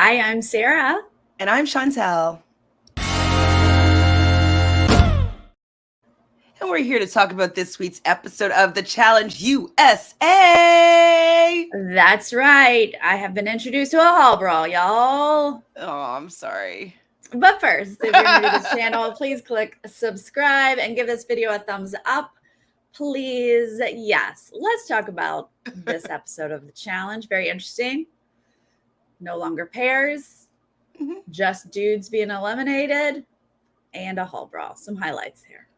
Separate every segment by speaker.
Speaker 1: Hi, I'm Sarah.
Speaker 2: And I'm Chantele. And we're here to talk about this week's episode of the Challenge USA.
Speaker 1: That's right. I have been introduced to a hall brawl, y'all.
Speaker 2: Oh, I'm sorry.
Speaker 1: But first, if you're new to the channel, please click subscribe and give this video a thumbs up. Please. Yes, let's talk about this episode of the challenge. Very interesting. No longer pairs, just dudes being eliminated, and a hall brawl. Some highlights here.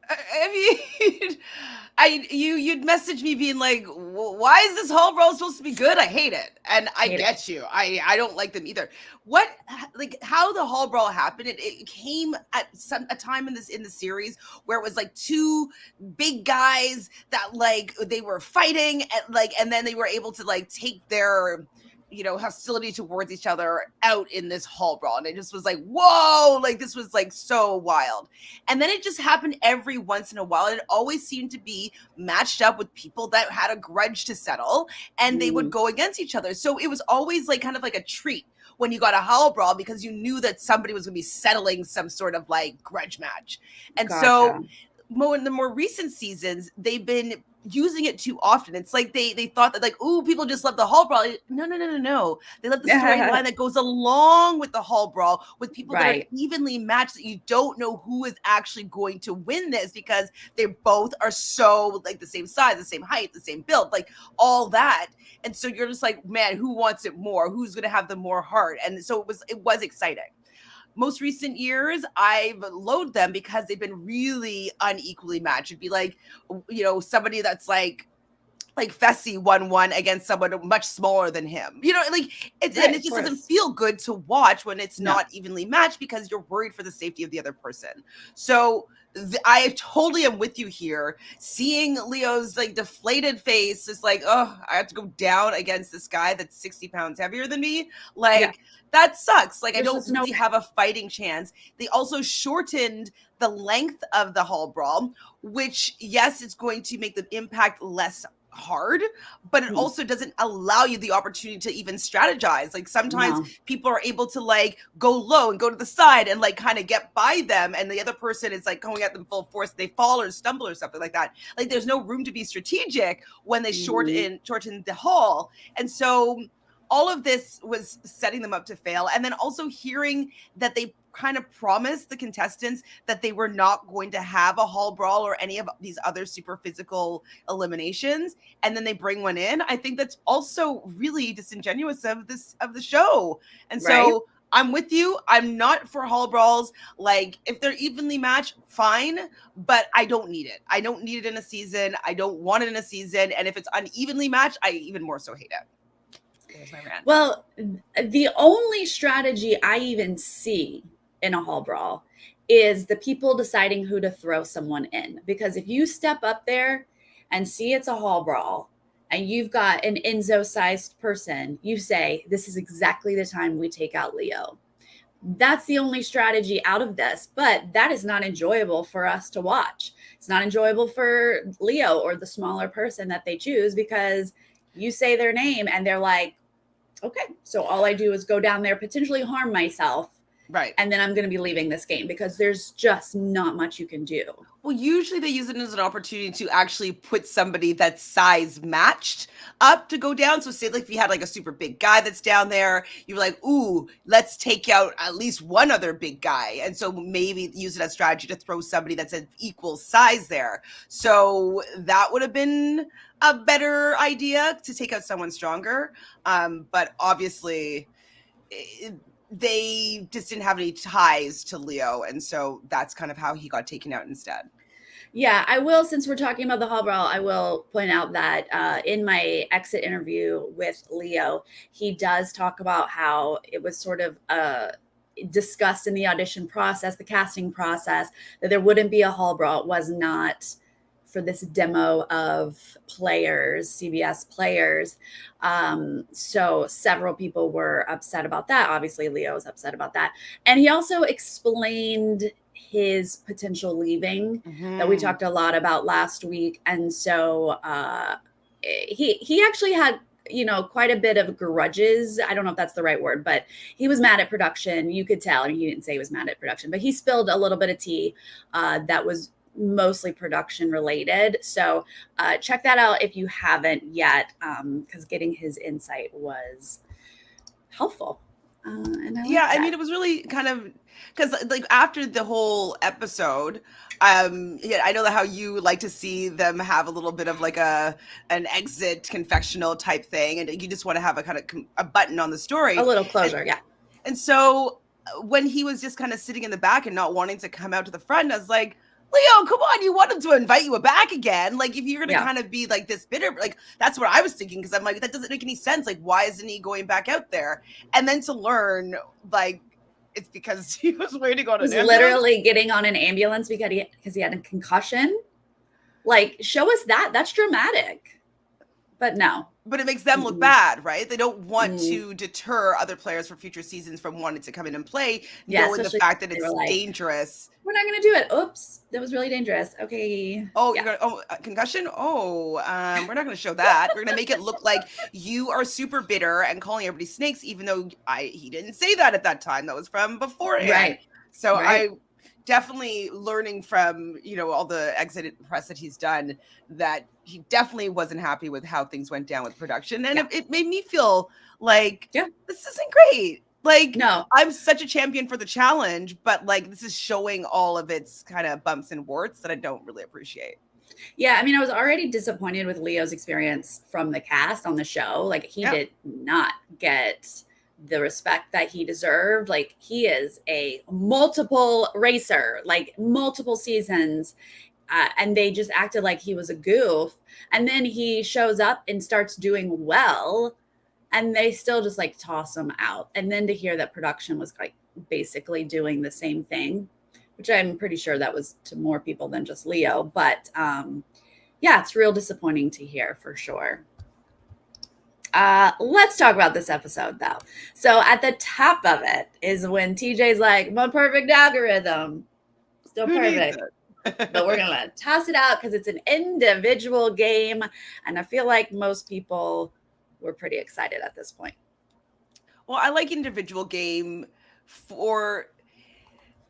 Speaker 2: I mean, you'd message me being like, "Why is this hall brawl supposed to be good? I hate it." And I get you. I don't like them either. How the hall brawl happened? It came at a time in the series where it was like two big guys that like they were fighting and then they were able to like take their hostility towards each other out in this hall brawl. And it just was like, whoa, like this was like so wild. And then it just happened every once in a while. And it always seemed to be matched up with people that had a grudge to settle and they would go against each other. So it was always like kind of like a treat when you got a hall brawl because you knew that somebody was going to be settling some sort of like grudge match. And so in the more recent seasons, they've been using it too often. It's like they thought that like, ooh, people just love the hall brawl. No. They love the storyline that goes along with the hall brawl with people that are evenly matched, that you don't know who is actually going to win this because they both are so like the same size, the same height, the same build, like all that. And so you're just like, man, who wants it more? Who's going to have the more heart? And so it was exciting. Most recent years, I've loathed them because they've been really unequally matched. It'd be like, somebody that's like Fessy 1-1 against someone much smaller than him. And it just doesn't feel good to watch when it's not evenly matched because you're worried for the safety of the other person. So I totally am with you here. Seeing Leo's like deflated face is like, oh, I have to go down against this guy that's 60 pounds heavier than me. That sucks. Like, I don't really have a fighting chance. They also shortened the length of the hall brawl, which, yes, it's going to make the impact less hard, but it also doesn't allow you the opportunity to even strategize. Like sometimes people are able to like go low and go to the side and like kind of get by them, and the other person is like going at them full force, they fall or stumble or something like that. Like there's no room to be strategic when they shorten the hall. And so all of this was setting them up to fail. And then also hearing that they kind of promised the contestants that they were not going to have a hall brawl or any of these other super physical eliminations, and then they bring one in. I think that's also really disingenuous of the show. And so I'm with you. I'm not for hall brawls. Like if they're evenly matched, fine, but I don't need it. I don't need it in a season. I don't want it in a season. And if it's unevenly matched, I even more so hate it. There's my rant.
Speaker 1: Well, the only strategy I even see in a hall brawl is the people deciding who to throw someone in. Because if you step up there and see it's a hall brawl and you've got an Enzo-sized person, you say, this is exactly the time we take out Leo. That's the only strategy out of this, but that is not enjoyable for us to watch. It's not enjoyable for Leo or the smaller person that they choose because you say their name and they're like, okay, so all I do is go down there, potentially harm myself.
Speaker 2: Right.
Speaker 1: And then I'm going to be leaving this game because there's just not much you can do.
Speaker 2: Well, usually they use it as an opportunity to actually put somebody that's size matched up to go down. So say like if you had like a super big guy that's down there, you're like, ooh, let's take out at least one other big guy. And so maybe use it as strategy to throw somebody that's an equal size there. So that would have been a better idea to take out someone stronger. But obviously they just didn't have any ties to Leo. And so that's kind of how he got taken out instead.
Speaker 1: Yeah, I will, since we're talking about the hall brawl, I will point out that in my exit interview with Leo, he does talk about how it was sort of discussed in the audition process, the casting process, that there wouldn't be a hall brawl. It was not for this demo of players, CBS players. So several people were upset about that. Obviously, Leo was upset about that. And he also explained his potential leaving that we talked a lot about last week. And so he actually had quite a bit of grudges. I don't know if that's the right word, but he was mad at production. You could tell. I mean, he didn't say he was mad at production, but he spilled a little bit of tea that was mostly production related. So check that out if you haven't yet, because getting his insight was helpful. And
Speaker 2: I mean, it was really kind of because like after the whole episode, I know that how you like to see them have a little bit of like an exit confessional type thing, and you just want to have a kind of a button on the story,
Speaker 1: a little closure, yeah.
Speaker 2: And so when he was just kind of sitting in the back and not wanting to come out to the front, I was like, Leo, come on, you want him to invite you back again. Like, if you're going to kind of be like this bitter, like, that's what I was thinking. Cause I'm like, that doesn't make any sense. Like, why isn't he going back out there? And then to learn, like, it's because he was waiting on an ambulance.
Speaker 1: Literally getting on an ambulance because he had a concussion. Like, show us that. That's dramatic. But no.
Speaker 2: But it makes them look bad, right? They don't want to deter other players for future seasons from wanting to come in and play, knowing the fact that it's dangerous.
Speaker 1: We're not going to do it. Oops, that was really dangerous. Okay.
Speaker 2: Oh, concussion? Oh, we're not going to show that. We're going to make it look like you are super bitter and calling everybody snakes, even though he didn't say that at that time. That was from beforehand.
Speaker 1: Right.
Speaker 2: So I definitely learning from, all the exit press that he's done, that he definitely wasn't happy with how things went down with production. And it made me feel like, this isn't great. Like,
Speaker 1: no,
Speaker 2: I'm such a champion for the challenge, but like, this is showing all of its kind of bumps and warts that I don't really appreciate.
Speaker 1: Yeah. I mean, I was already disappointed with Leo's experience from the cast on the show. Like, he did not get the respect that he deserved. Like, he is a multiple racer, like multiple seasons. And they just acted like he was a goof. And then he shows up and starts doing well, and they still just like toss him out. And then to hear that production was like basically doing the same thing, which I'm pretty sure that was to more people than just Leo. But it's real disappointing to hear for sure. Let's talk about this episode though. So at the top of it is when TJ's like, my perfect algorithm. Still perfect. But we're going to toss it out because it's an individual game. And I feel like most people were pretty excited at this point.
Speaker 2: Well, I like individual game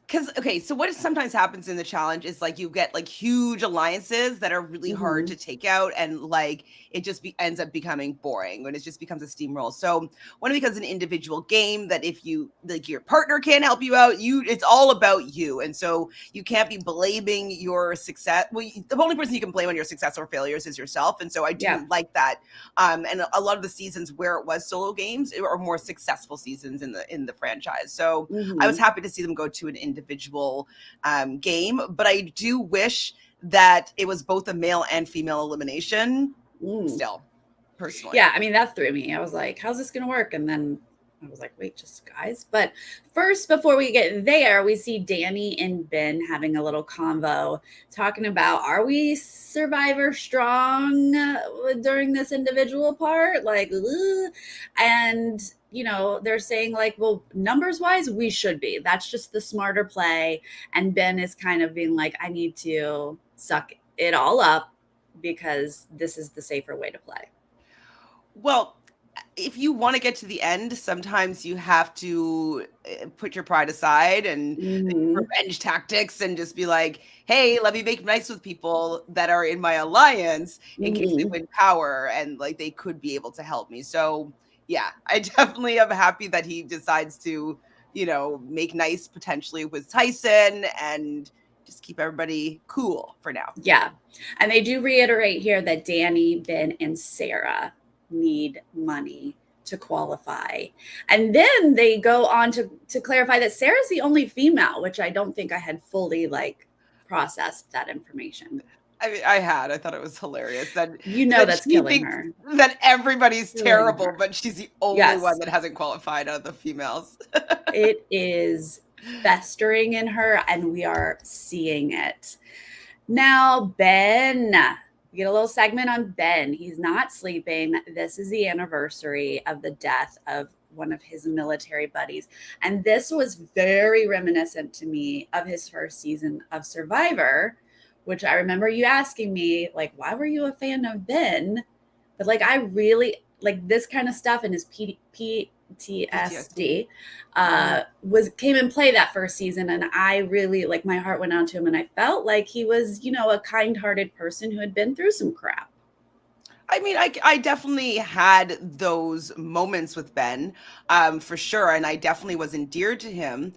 Speaker 2: so what sometimes happens in the challenge is like you get like huge alliances that are really hard to take out, and like it just ends up becoming boring when it just becomes a steamroll. So when it becomes an individual game, that if you like your partner can't help you out, it's all about you, and so you can't be blaming your success. Well, the only person you can blame on your success or failures is yourself, and so I do like that. And a lot of the seasons where it was solo games are more successful seasons in the franchise. So I was happy to see them go to an individual game, but I do wish that it was both a male and female elimination still, personally.
Speaker 1: Yeah, I mean, that threw me. I was like, how's this gonna work? And then I was like, wait, just guys. But first, before we get there, we see Danny and Ben having a little convo talking about, are we Survivor strong during this individual part? Like, ugh. And they're saying like, well, numbers wise, we should be. That's just the smarter play. And Ben is kind of being like, I need to suck it all up because this is the safer way to play.
Speaker 2: Well, if you want to get to the end, sometimes you have to put your pride aside and revenge tactics and just be like, hey, let me make nice with people that are in my alliance in case they win power and like they could be able to help me. So yeah, I definitely am happy that he decides to, make nice potentially with Tyson and just keep everybody cool for now.
Speaker 1: Yeah. And they do reiterate here that Danny, Ben, and Sarah need money to qualify. And then they go on to clarify that Sarah's the only female, which I don't think I had fully like processed that information.
Speaker 2: I mean, I thought it was hilarious that
Speaker 1: that's killing her.
Speaker 2: That everybody's terrible, but she's the only one that hasn't qualified out of the females.
Speaker 1: It is festering in her, and we are seeing it. Now, Ben, we get a little segment on Ben. He's not sleeping. This is the anniversary of the death of one of his military buddies. And this was very reminiscent to me of his first season of Survivor, which I remember you asking me, like, why were you a fan of Ben? But like, I really, like this kind of stuff and his PTSD came in play that first season, and I really, like, my heart went out to him, and I felt like he was, you know, a kind-hearted person who had been through some crap.
Speaker 2: I mean, I definitely had those moments with Ben, for sure, and I definitely was endeared to him.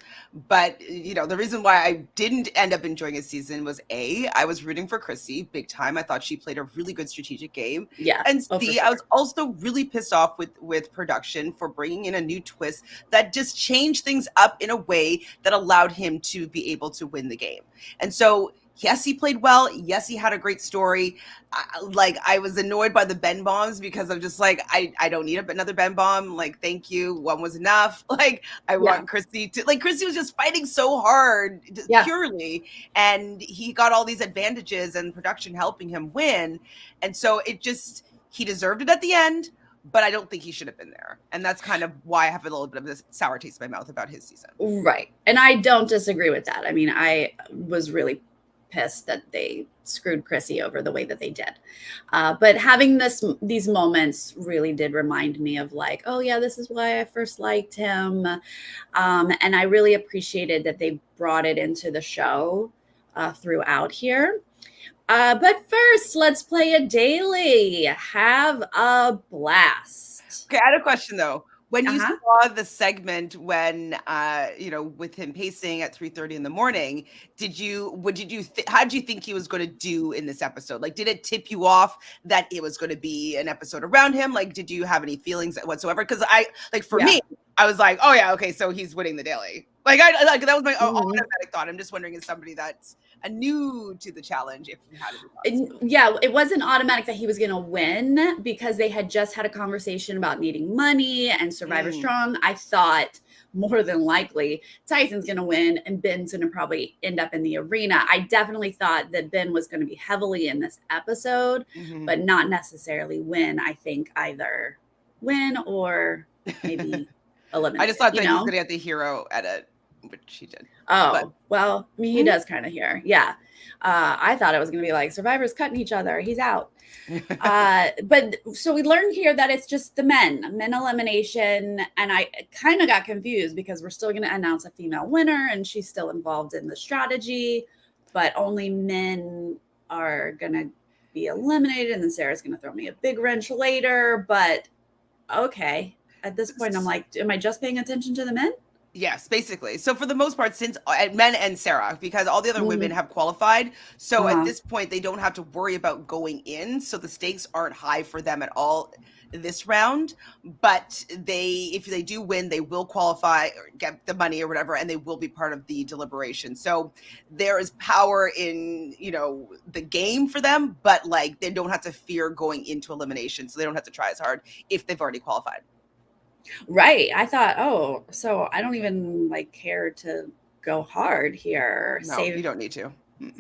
Speaker 2: But you know, the reason why I didn't end up enjoying his season was I was rooting for Chrissy big time. I thought she played a really good strategic game.
Speaker 1: Yeah.
Speaker 2: And
Speaker 1: Oh, for
Speaker 2: C,
Speaker 1: sure.
Speaker 2: I was also really pissed off with production for bringing in a new twist that just changed things up in a way that allowed him to be able to win the game. And so, yes, he played well. Yes, he had a great story. I was annoyed by the Ben bombs because I'm just like, I don't need another Ben bomb. Like, thank you. One was enough. Like, I want Chrissy to, like, Chrissy was just fighting so hard, purely. And he got all these advantages and production helping him win. And so he deserved it at the end, but I don't think he should have been there. And that's kind of why I have a little bit of this sour taste in my mouth about his season.
Speaker 1: Right. And I don't disagree with that. I mean, I was really pissed that they screwed Chrissy over the way that they did. But having these moments really did remind me of, like, oh yeah, this is why I first liked him. And I really appreciated that they brought it into the show throughout here. But first, let's play a daily. Have a blast.
Speaker 2: Okay, I had a question though. When you saw the segment when, with him pacing at 3:30 in the morning, how did you think he was going to do in this episode? Like, did it tip you off that it was going to be an episode around him? Like, did you have any feelings whatsoever? Because me, I was like, oh yeah, okay, so he's winning the daily. Like, that was my automatic thought. I'm just wondering, as somebody that's new to the challenge, if you had it.
Speaker 1: Yeah, it wasn't automatic that he was going to win because they had just had a conversation about needing money and Survivor Strong. I thought more than likely Tyson's going to win and Ben's going to probably end up in the arena. I definitely thought that Ben was going to be heavily in this episode, but not necessarily win. I think either win or maybe eliminate.
Speaker 2: I just thought that he was going to get the hero edit, which he did.
Speaker 1: Oh, well, I mean, he does kind of here. Yeah. I thought it was going to be like Survivor's cutting each other. He's out. But so we learned here that it's just the men elimination. And I kind of got confused because we're still going to announce a female winner and she's still involved in the strategy, but only men are going to be eliminated. And then Sarah's going to throw me a big wrench later. But okay. At this point, I'm like, am I just paying attention to the men?
Speaker 2: Yes, basically. So for the most part, since men and Sarah, because all the other women have qualified. So at this point, they don't have to worry about going in. So the stakes aren't high for them at all this round. But if they do win, they will qualify or get the money or whatever, and they will be part of the deliberation. So there is power in, the game for them, but like they don't have to fear going into elimination. So they don't have to try as hard if they've already qualified.
Speaker 1: Right. I thought, so I don't even care to go hard here.
Speaker 2: No, you don't need to.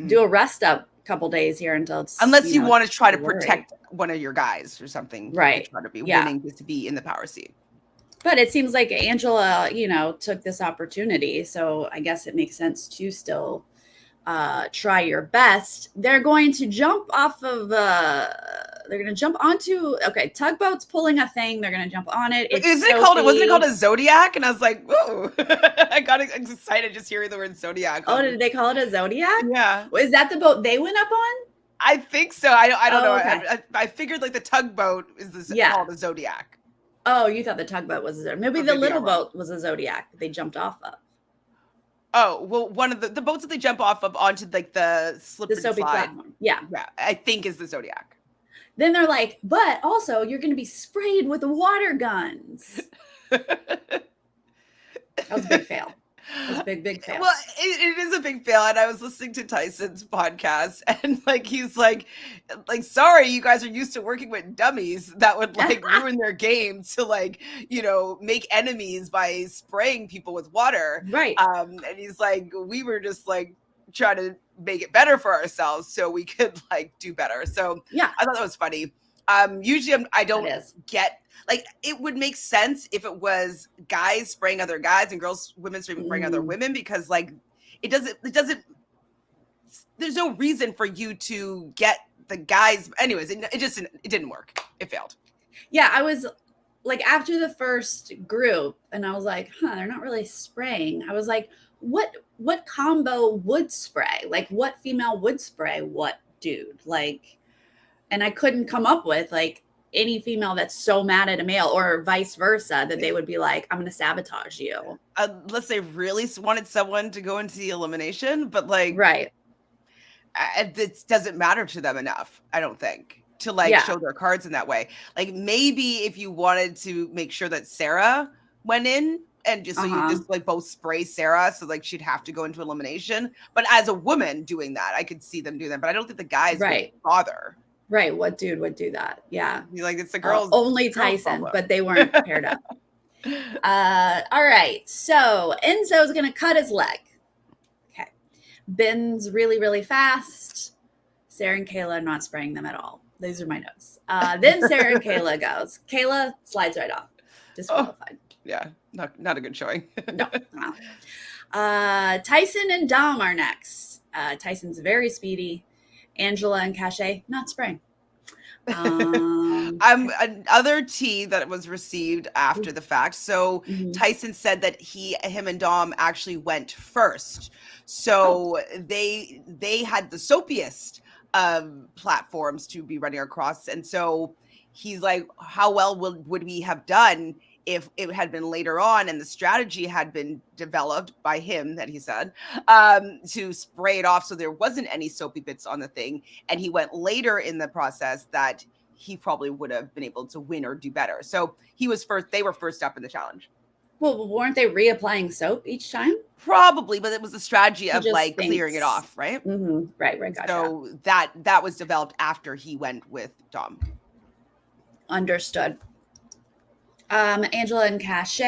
Speaker 1: Do a rest up couple days here until it's,
Speaker 2: unless you want to try to protect one of your guys or something.
Speaker 1: Right.
Speaker 2: Try to be winning just to be in the power seat.
Speaker 1: But it seems like Angela, took this opportunity. So I guess it makes sense to still try your best. They're going to jump off of they're going to jump onto tugboat's pulling a thing. They're going to jump on it.
Speaker 2: Wasn't it called a Zodiac? And I was like, whoa. I got excited just hearing the word Zodiac.
Speaker 1: Oh, did they call it a Zodiac?
Speaker 2: Yeah.
Speaker 1: Is that the boat they went up on?
Speaker 2: I think so. I don't know. Okay. I figured the tugboat is called a Zodiac.
Speaker 1: Oh, you thought the tugboat was a Zodiac. Maybe the little boat was a Zodiac that they jumped off of.
Speaker 2: Oh, well, one of the boats that they jump off of onto the slip and slide.
Speaker 1: Platform. Yeah,
Speaker 2: I think is the Zodiac.
Speaker 1: Then they're like, but also you're going to be sprayed with water guns. That was a big fail. It was a big fail.
Speaker 2: Well, it is a big fail. And I was listening to Tyson's podcast and he's like, sorry, you guys are used to working with dummies that would ruin their game to make enemies by spraying people with water.
Speaker 1: Right.
Speaker 2: And he's like, we were just trying to make it better for ourselves so we could do better. So yeah, I thought that was funny. Usually I don't get it would make sense if it was guys spraying other guys and women spraying other women, because it doesn't there's no reason for you to get the guys. Anyways, it didn't work. It failed.
Speaker 1: Yeah, I was like, after the first group, and I was like, they're not really spraying. I was like, what combo would spray? Like, what female would spray what dude? Like, and I couldn't come up with like any female that's so mad at a male, or vice versa, that they would be like, I'm gonna sabotage you.
Speaker 2: Unless they really wanted someone to go into the elimination, but like,
Speaker 1: Right.
Speaker 2: This doesn't matter to them enough, I don't think, to like
Speaker 1: Yeah.
Speaker 2: show their cards in that way. Like maybe if you wanted to make sure that Sarah went in, and just so you just like both spray Sarah, so like she'd have to go into elimination. But as a woman doing that, I could see them doing that. But I don't think the guys would bother.
Speaker 1: Right. What dude would do that? Yeah.
Speaker 2: Like, it's the girls.
Speaker 1: Only Tyson, but they weren't paired up. All right. So Enzo's going to cut his leg. Okay. Ben's really, really fast. Sarah and Kayla are not spraying them at all. These are my notes. Then Sarah and Kayla goes. Kayla slides right off. Disqualified.
Speaker 2: Yeah. Not a good showing.
Speaker 1: No. Tyson and Dom are next. Tyson's very speedy. Angela and Cache not spraying.
Speaker 2: Another tea that was received after the fact. So Tyson said that him and Dom actually went first. So they had the soapiest platforms to be running across. And so he's like, how well would we have done if it had been later on and the strategy had been developed by him, that he said, to spray it off so there wasn't any soapy bits on the thing, and he went later in the process, that he probably would have been able to win or do better. So he was first. They were first up in the challenge.
Speaker 1: Well, weren't they reapplying soap each time?
Speaker 2: Probably, but it was a strategy of like clearing it off, right?
Speaker 1: Right, gotcha.
Speaker 2: So that was developed after he went with Dom.
Speaker 1: Understood. Angela and Cache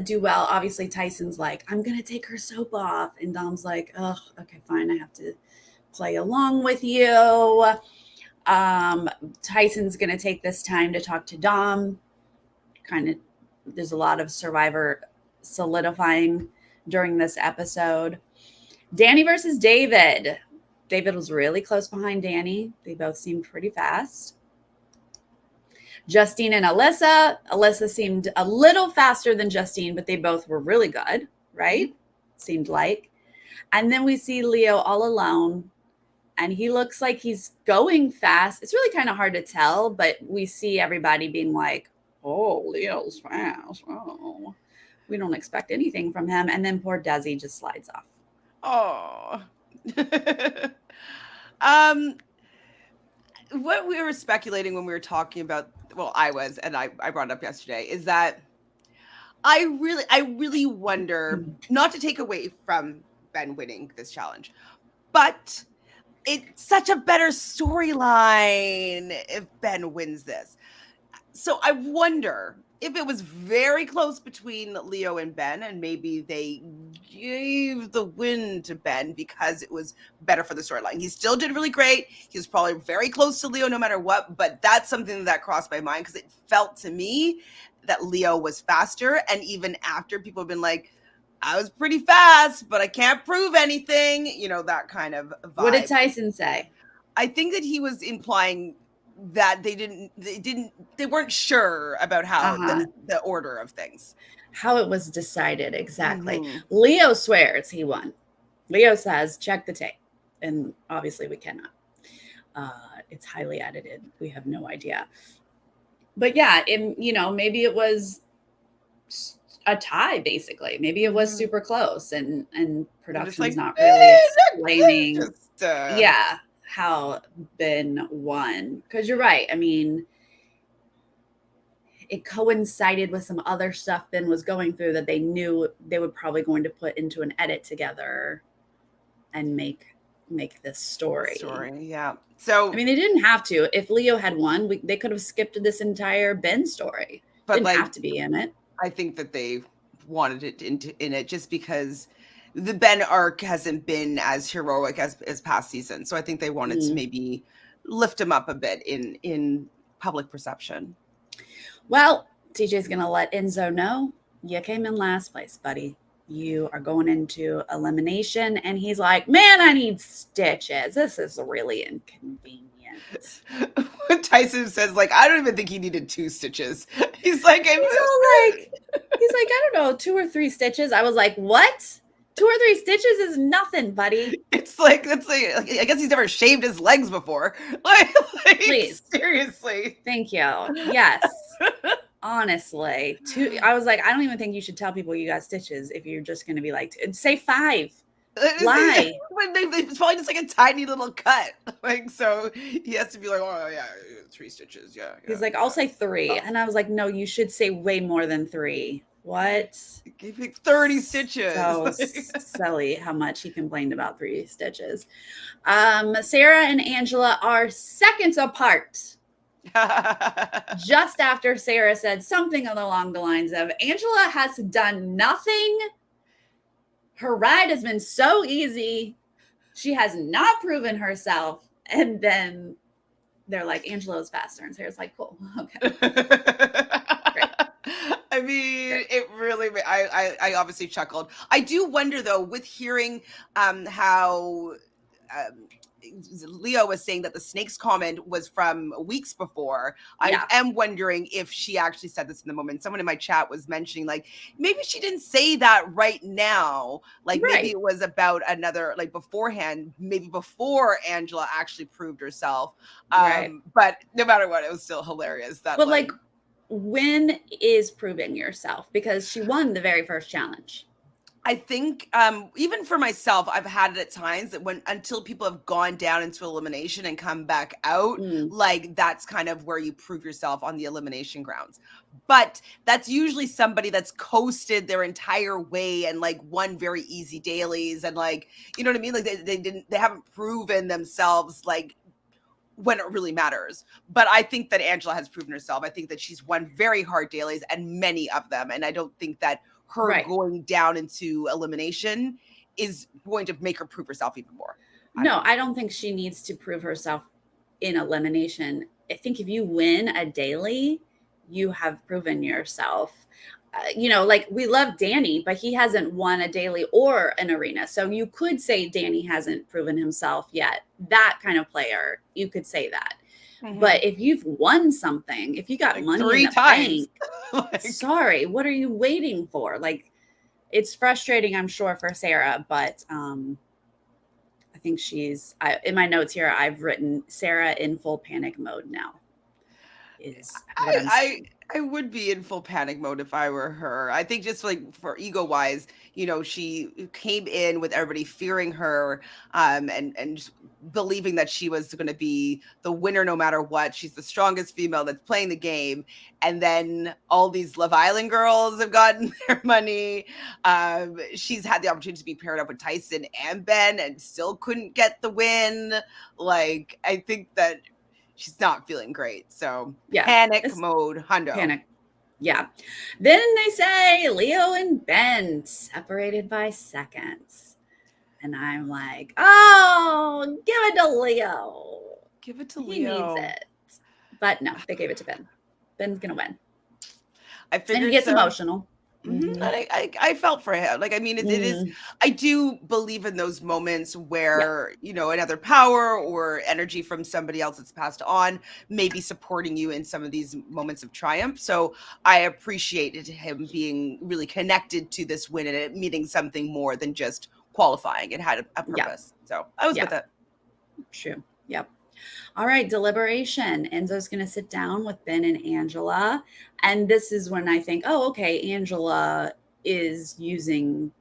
Speaker 1: do well. Obviously, Tyson's like, I'm going to take her soap off. And Dom's like, oh, okay, fine. I have to play along with you. Tyson's going to take this time to talk to Dom. There's a lot of Survivor solidifying during this episode. Danny versus David. David was really close behind Danny. They both seemed pretty fast. Justine and Alyssa. Alyssa seemed a little faster than Justine, but they both were really good, right? Seemed like. And then we see Leo all alone, and he looks like he's going fast. It's really kind of hard to tell, but we see everybody being like, oh, Leo's fast. Oh, we don't expect anything from him. And then poor Desi just slides off.
Speaker 2: Oh. What we were speculating when we were talking about, well, I brought it up yesterday, is that I really wonder, not to take away from Ben winning this challenge, but it's such a better storyline if Ben wins this. So I wonder if it was very close between Leo and Ben, and maybe they gave the win to Ben because it was better for the storyline. He still did really great. He was probably very close to Leo no matter what, but that's something that crossed my mind because it felt to me that Leo was faster. And even after, people have been like, I was pretty fast, but I can't prove anything. You know, that kind of vibe.
Speaker 1: What did Tyson say?
Speaker 2: I think that he was implying that they weren't sure about how the order of things,
Speaker 1: how it was decided exactly. Leo swears he won. Leo says, check the tape. And obviously we cannot. It's highly edited. We have no idea. But yeah, maybe it was a tie, basically. Maybe it was super close, and production's not really explaining how Ben won. Because you're right. I mean, it coincided with some other stuff Ben was going through that they knew they were probably going to put into an edit together and make this story.
Speaker 2: Yeah. So
Speaker 1: I mean, they didn't have to. If Leo had won, they could have skipped this entire Ben story. But didn't have to be in it.
Speaker 2: I think that they wanted it in it just because the Ben arc hasn't been as heroic as past seasons. So I think they wanted to maybe lift him up a bit in public perception.
Speaker 1: Well, TJ's going to let Enzo know you came in last place, buddy. You are going into elimination. And he's like, man, I need stitches. This is really inconvenient.
Speaker 2: When Tyson says, like, I don't even think he needed 2 stitches. He's like,
Speaker 1: He's all like, I don't know, 2 or 3 stitches. I was like, what? 2 or 3 stitches is nothing, buddy.
Speaker 2: It's like, I guess he's never shaved his legs before. Like
Speaker 1: Please.
Speaker 2: seriously.
Speaker 1: Thank you. Yes. Honestly. I was like, I don't even think you should tell people you got stitches if you're just going to be like, say 5. Lie.
Speaker 2: It's probably just like a tiny little cut. Like, so he has to be like, oh, yeah, 3 stitches. Yeah.
Speaker 1: He's like, I'll say 3. And I was like, no, you should say way more than 3. What?
Speaker 2: Give me 30 stitches.
Speaker 1: So silly how much he complained about 3 stitches. Sarah and Angela are seconds apart. Just after Sarah said something along the lines of, Angela has done nothing. Her ride has been so easy. She has not proven herself. And then they're like, Angela's faster. And Sarah's like, cool. Okay. Great.
Speaker 2: I mean, it really, I obviously chuckled. I do wonder, though, with hearing how Leo was saying that the snakes comment was from weeks before.
Speaker 1: Yeah.
Speaker 2: I am wondering if she actually said this in the moment. Someone in my chat was mentioning, like, maybe she didn't say that right now. Like, maybe it was about another, like, beforehand, maybe before Angela actually proved herself. But no matter what, it was still hilarious. That,
Speaker 1: but like, when is proving yourself? Because she won the very first challenge.
Speaker 2: I think even for myself, I've had it at times that until people have gone down into elimination and come back out, like that's kind of where you prove yourself on the elimination grounds. But that's usually somebody that's coasted their entire way and like won very easy dailies and like, you know what I mean? Like they haven't proven themselves like when it really matters. But I think that Angela has proven herself. I think that she's won very hard dailies and many of them. And I don't think that her going down into elimination is going to make her prove herself even more.
Speaker 1: I don't think she needs to prove herself in elimination. I think if you win a daily, you have proven yourself. Like we love Danny, but he hasn't won a daily or an arena. So you could say Danny hasn't proven himself yet. That kind of player, you could say that. Mm-hmm. But if you've won something, if you got like money 3 in the times. Bank, sorry, what are you waiting for? Like, it's frustrating, I'm sure, for Sarah, but I think in my notes here, I've written Sarah in full panic mode now.
Speaker 2: I would be in full panic mode if I were her. I think just like for ego wise, she came in with everybody fearing her and just believing that she was going to be the winner no matter what. She's the strongest female that's playing the game. And then all these Love Island girls have gotten their money. She's had the opportunity to be paired up with Tyson and Ben and still couldn't get the win. Like, I think that she's not feeling great. So panic mode, hundo.
Speaker 1: Panic. Yeah. Then they say Leo and Ben separated by seconds. And I'm like, oh, give it to Leo.
Speaker 2: Give it to Leo.
Speaker 1: He needs it. But no, they gave it to Ben. Ben's going to win.
Speaker 2: I figured
Speaker 1: and he gets emotional.
Speaker 2: Mm-hmm. I felt for him. Like, I mean, it is, I do believe in those moments where, another power or energy from somebody else that's passed on, maybe supporting you in some of these moments of triumph. So I appreciated him being really connected to this win and it meaning something more than just qualifying. It had a purpose. So I was with it.
Speaker 1: True. Yep. All right, Deliberation. Enzo's going to sit down with Ben and Angela. And this is when I think, oh, okay, Angela is using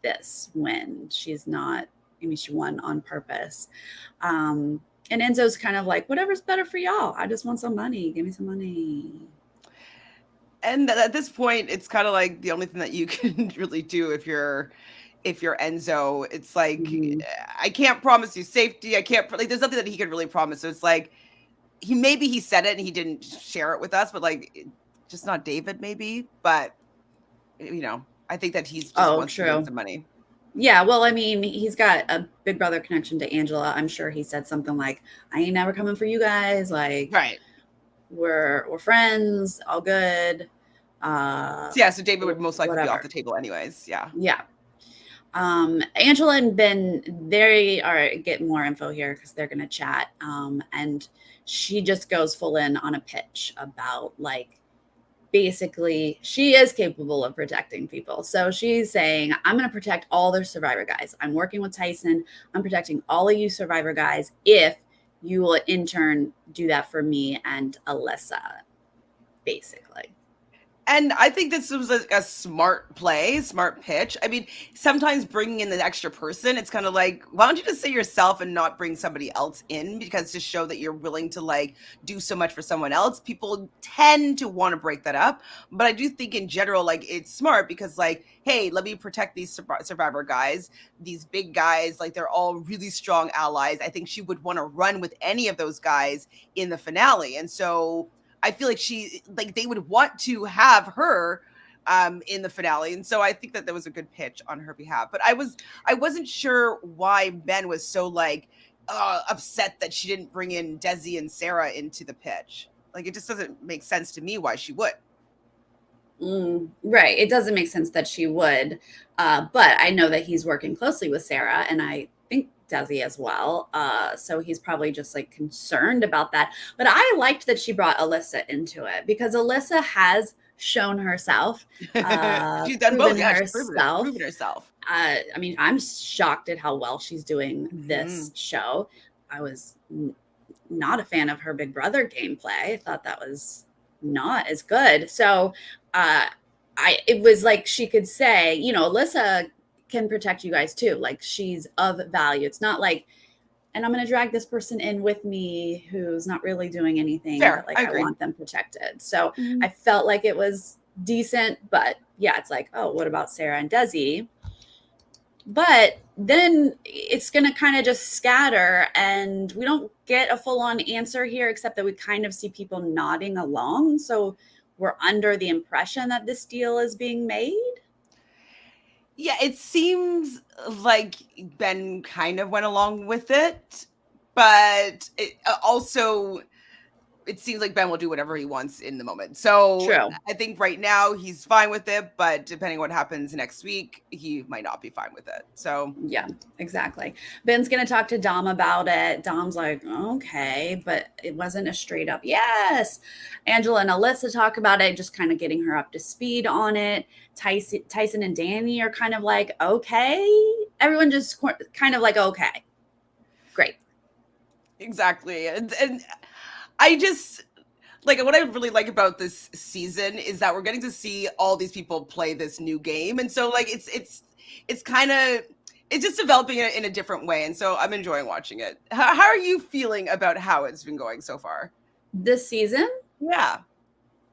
Speaker 1: this win. She's not, she won on purpose. And Enzo's kind of like, whatever's better for y'all. I just want some money. Give me some money.
Speaker 2: And at this point, it's kind of like the only thing that you can really do if you're Enzo, it's like, I can't promise you safety. I can't, like, there's nothing that he could really promise. So it's like, he said it and he didn't share it with us, but like, just not David maybe. But, I think that he's just wants to get some money.
Speaker 1: Yeah. Well, I mean, he's got a big brother connection to Angela. I'm sure he said something like, I ain't never coming for you guys. Like, we're friends, all good.
Speaker 2: So David would most likely be off the table anyways. Yeah.
Speaker 1: Yeah. Angela and Ben, they are getting more info here because they're going to chat. And she just goes full in on a pitch about like, basically she is capable of protecting people. So she's saying, I'm going to protect all the Survivor guys. I'm working with Tyson. I'm protecting all of you Survivor guys if you will in turn do that for me and Alyssa, basically.
Speaker 2: And I think this was a smart play, smart pitch. I mean, sometimes bringing in the extra person, it's kind of like, why don't you just say yourself and not bring somebody else in? Because to show that you're willing to like do so much for someone else, people tend to want to break that up. But I do think in general, like it's smart because like, hey, let me protect these Survivor guys, these big guys, like they're all really strong allies. I think she would want to run with any of those guys in the finale. And so I feel like they would want to have her in the finale. And so I think that was a good pitch on her behalf. But I wasn't sure why Ben was so like upset that she didn't bring in Desi and Sarah into the pitch. Like it just doesn't make sense to me why she would.
Speaker 1: Right. It doesn't make sense that she would. But I know that he's working closely with Sarah, and I think Desi as well. So he's probably just like concerned about that. But I liked that she brought Alyssa into it because Alyssa has shown herself.
Speaker 2: She's done both. Yeah, she's proven herself.
Speaker 1: I mean, I'm shocked at how well she's doing this show. I was not a fan of her Big Brother gameplay. I thought that was not as good. So it was like she could say, you know, Alyssa can protect you guys too. Like she's of value. It's not like, and I'm going to drag this person in with me who's not really doing anything.
Speaker 2: Fair,
Speaker 1: but like I want them protected. So I felt like it was decent, but yeah, it's like, oh, what about Sarah and Desi? But then it's going to kind of just scatter and we don't get a full-on answer here, except that we kind of see people nodding along. So we're under the impression that this deal is being made.
Speaker 2: Yeah, it seems like Ben kind of went along with it, but it also it seems like Ben will do whatever he wants in the moment. So
Speaker 1: True.
Speaker 2: I think right now he's fine with it, but depending on what happens next week, he might not be fine with it. So
Speaker 1: yeah, exactly. Ben's going to talk to Dom about it. Dom's like, okay, but it wasn't a straight up yes. Angela and Alyssa talk about it, just kind of getting her up to speed on it. Tyson and Danny are kind of like, okay. Everyone just kind of like, okay, great.
Speaker 2: Exactly. And I just like what I really like about this season is that we're getting to see all these people play this new game. And so like it's kind of it's just developing in a different way. And so I'm enjoying watching it. How are you feeling about how it's been going so far?
Speaker 1: This season?
Speaker 2: Yeah.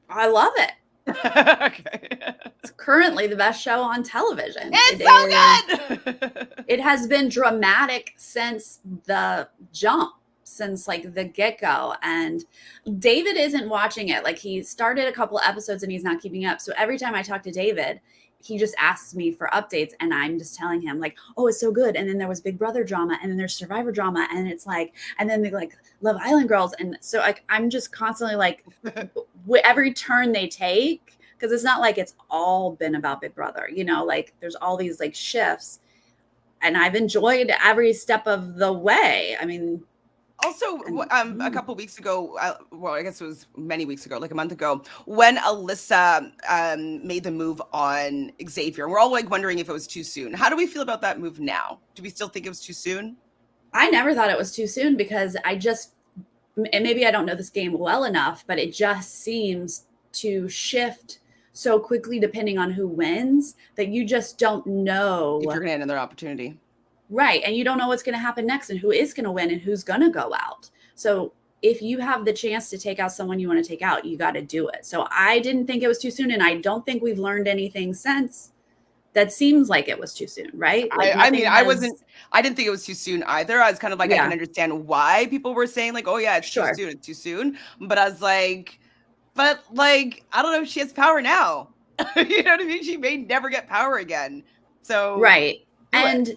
Speaker 1: I love it.
Speaker 2: Okay.
Speaker 1: It's currently the best show on television.
Speaker 2: It's so good.
Speaker 1: It has been dramatic since the jump, since like the get-go. And David isn't watching it. Like he started a couple episodes and he's not keeping up. So every time I talk to David, he just asks me for updates and I'm just telling him like, oh, it's so good. And then there was Big Brother drama and then there's Survivor drama. And it's like, and then they like Love Island girls. And so like, I'm just constantly like every turn they take, because it's not like it's all been about Big Brother, you know, like there's all these like shifts and I've enjoyed every step of the way. I mean,
Speaker 2: also, a couple of weeks ago, well, I guess it was many weeks ago, like a month ago, when Alyssa made the move on Xavier, we're all like wondering if it was too soon. How do we feel about that move now? Do we still think it was too soon?
Speaker 1: I never thought it was too soon because and maybe I don't know this game well enough, but it just seems to shift so quickly depending on who wins that you just don't know
Speaker 2: if you're going to get another opportunity.
Speaker 1: Right. And you don't know what's going to happen next and who is going to win and who's going to go out. So if you have the chance to take out someone you want to take out, you got to do it. So I didn't think it was too soon. And I don't think we've learned anything since that seems like it was too soon, right? Like
Speaker 2: I mean, I didn't think it was too soon either. I was kind of like, I can understand why people were saying like, oh yeah, it's too soon, it's too soon. But I was like, I don't know if she has power now. You know what I mean? She may never get power again. So
Speaker 1: right. And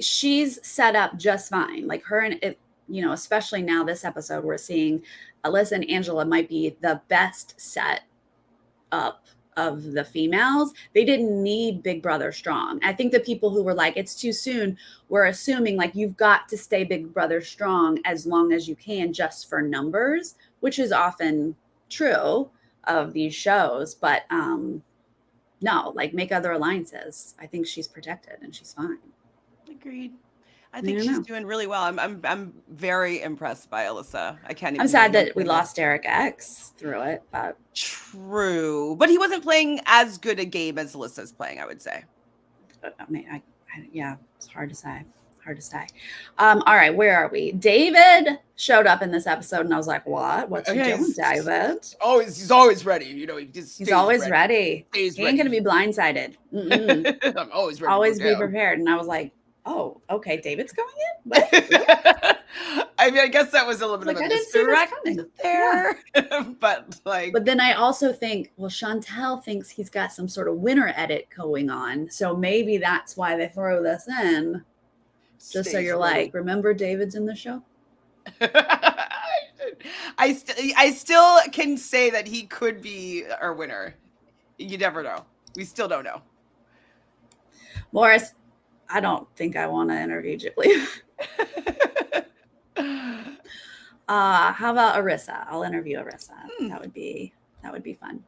Speaker 1: she's set up just fine. Like her and it, you know, especially now this episode, we're seeing Alyssa and Angela might be the best set up of the females, they didn't need Big Brother strong. I think the people who were like, it's too soon, were assuming like you've got to stay Big Brother strong as long as you can just for numbers, which is often true of these shows. But no, like make other alliances. I think she's protected and she's fine.
Speaker 2: Agreed. I think she's doing really well. I'm very impressed by Alyssa. I can't even.
Speaker 1: I'm sad that we lost Eric X through it, but
Speaker 2: true. But he wasn't playing as good a game as Alyssa's playing, I would say.
Speaker 1: I mean, yeah, it's hard to say. All right, where are we? David showed up in this episode, and I was like, "What? What's he doing, David?"
Speaker 2: He's always ready. You know,
Speaker 1: he's always ready. He ain't gonna be blindsided.
Speaker 2: I'm always ready.
Speaker 1: Always be prepared. And I was like, "Oh, okay, David's going in."
Speaker 2: I mean, I guess that was a little bit of a misdirect there, but
Speaker 1: then I also think, well, Chantele thinks he's got some sort of winner edit going on, so maybe that's why they throw this in. Just so you're like, remember David's in the show?
Speaker 2: I still can say that he could be our winner. You never know. We still don't know.
Speaker 1: Morris, I don't think I want to interview Julie. How about Arissa? I'll interview Arissa. That would be fun.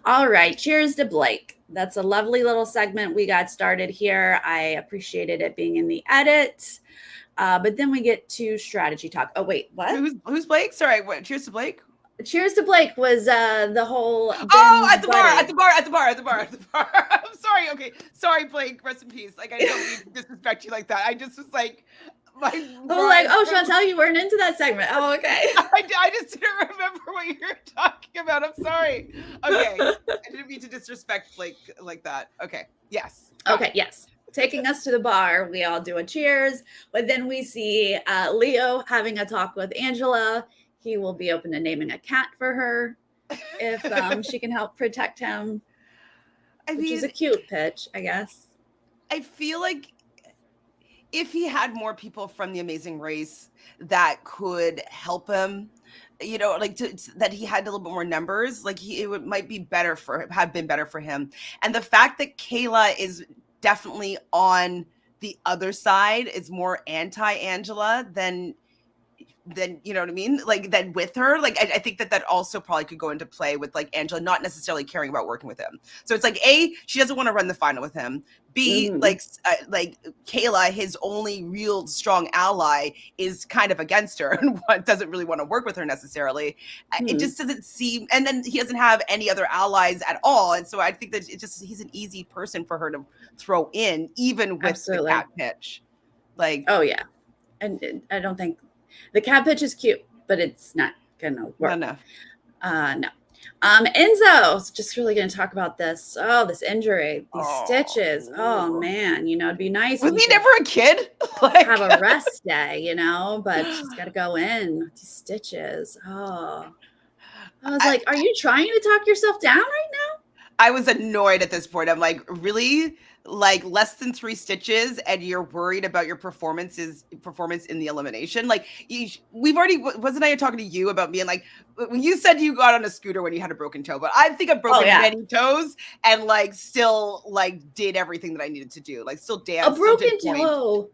Speaker 1: All right. Cheers to Blake. That's a lovely little segment we got started here. I appreciated it being in the edit. But then we get to strategy talk. Oh, wait, what?
Speaker 2: Who's Blake? Sorry, what? Cheers to Blake?
Speaker 1: Cheers to Blake was the whole.
Speaker 2: At the bar. I'm sorry. Okay. Sorry, Blake. Rest in peace. Like, I don't mean to disrespect you like that. I just was like,
Speaker 1: Chantele, you weren't into that segment. Oh, okay.
Speaker 2: I just didn't remember what you were talking about. I'm sorry. Okay. I didn't mean to disrespect Blake like that. Okay. Yes.
Speaker 1: Okay. Yes. Taking us to the bar, we all do a cheers, but then we see Leo having a talk with Angela. He will be open to naming a cat for her if she can help protect him, which is a cute pitch, I guess.
Speaker 2: I feel like if he had more people from The Amazing Race that could help him, you know, like that he had a little bit more numbers, like might be better have been better for him. And the fact that Kayla is definitely on the other side, is more anti-Angela than you know what I mean? Like then with her, like I think that also probably could go into play with like Angela not necessarily caring about working with him. So it's like A, she doesn't want to run the final with him. B, like Kayla, his only real strong ally, is kind of against her and doesn't really want to work with her necessarily. It just doesn't seem, and then he doesn't have any other allies at all. And so I think that he's an easy person for her to throw in, even with the cat pitch. Like,
Speaker 1: oh yeah, and I don't think. The cat pitch is cute, but it's not gonna work.
Speaker 2: Not enough.
Speaker 1: No. Enzo's just really gonna talk about this. Oh, this injury, these stitches. Oh man, you know, it'd be nice.
Speaker 2: Was he never a kid?
Speaker 1: Like have a rest day, you know, but she's gotta go in with these stitches. Oh. I was like, are you trying to talk yourself down right now?
Speaker 2: I was annoyed at this point. I'm like, really? Like less than 3 stitches and you're worried about your performance in the elimination? Like we've already, wasn't I talking to you about being like, when you said you got on a scooter when you had a broken toe, but I think I've broken many toes and like still like did everything that I needed to do. Like still danced.
Speaker 1: A broken toe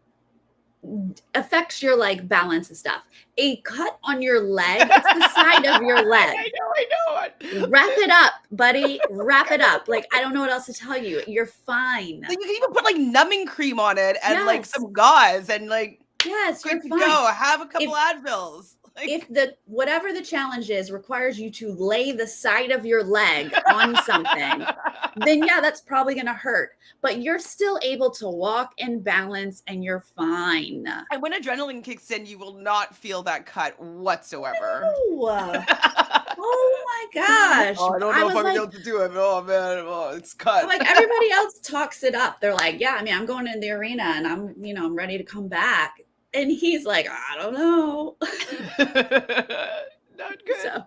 Speaker 1: affects your like balance and stuff. A cut on your leg, it's the side of your leg.
Speaker 2: I know.
Speaker 1: Wrap it up, buddy. Wrap it up. Like, I don't know what else to tell you. You're fine.
Speaker 2: Like, you can even put like numbing cream on it and like some gauze and like
Speaker 1: you're fine.
Speaker 2: Go. Have a couple Advils.
Speaker 1: If whatever the challenge is requires you to lay the side of your leg on something, then that's probably going to hurt. But you're still able to walk and balance and you're fine.
Speaker 2: And when adrenaline kicks in, you will not feel that cut whatsoever.
Speaker 1: No. Oh my gosh.
Speaker 2: Oh, I don't know if I'm able to do it. Oh man, it's cut.
Speaker 1: Like everybody else talks it up. They're like, yeah, I mean, I'm going in the arena and I'm ready to come back. And he's like, I don't know.
Speaker 2: Not good.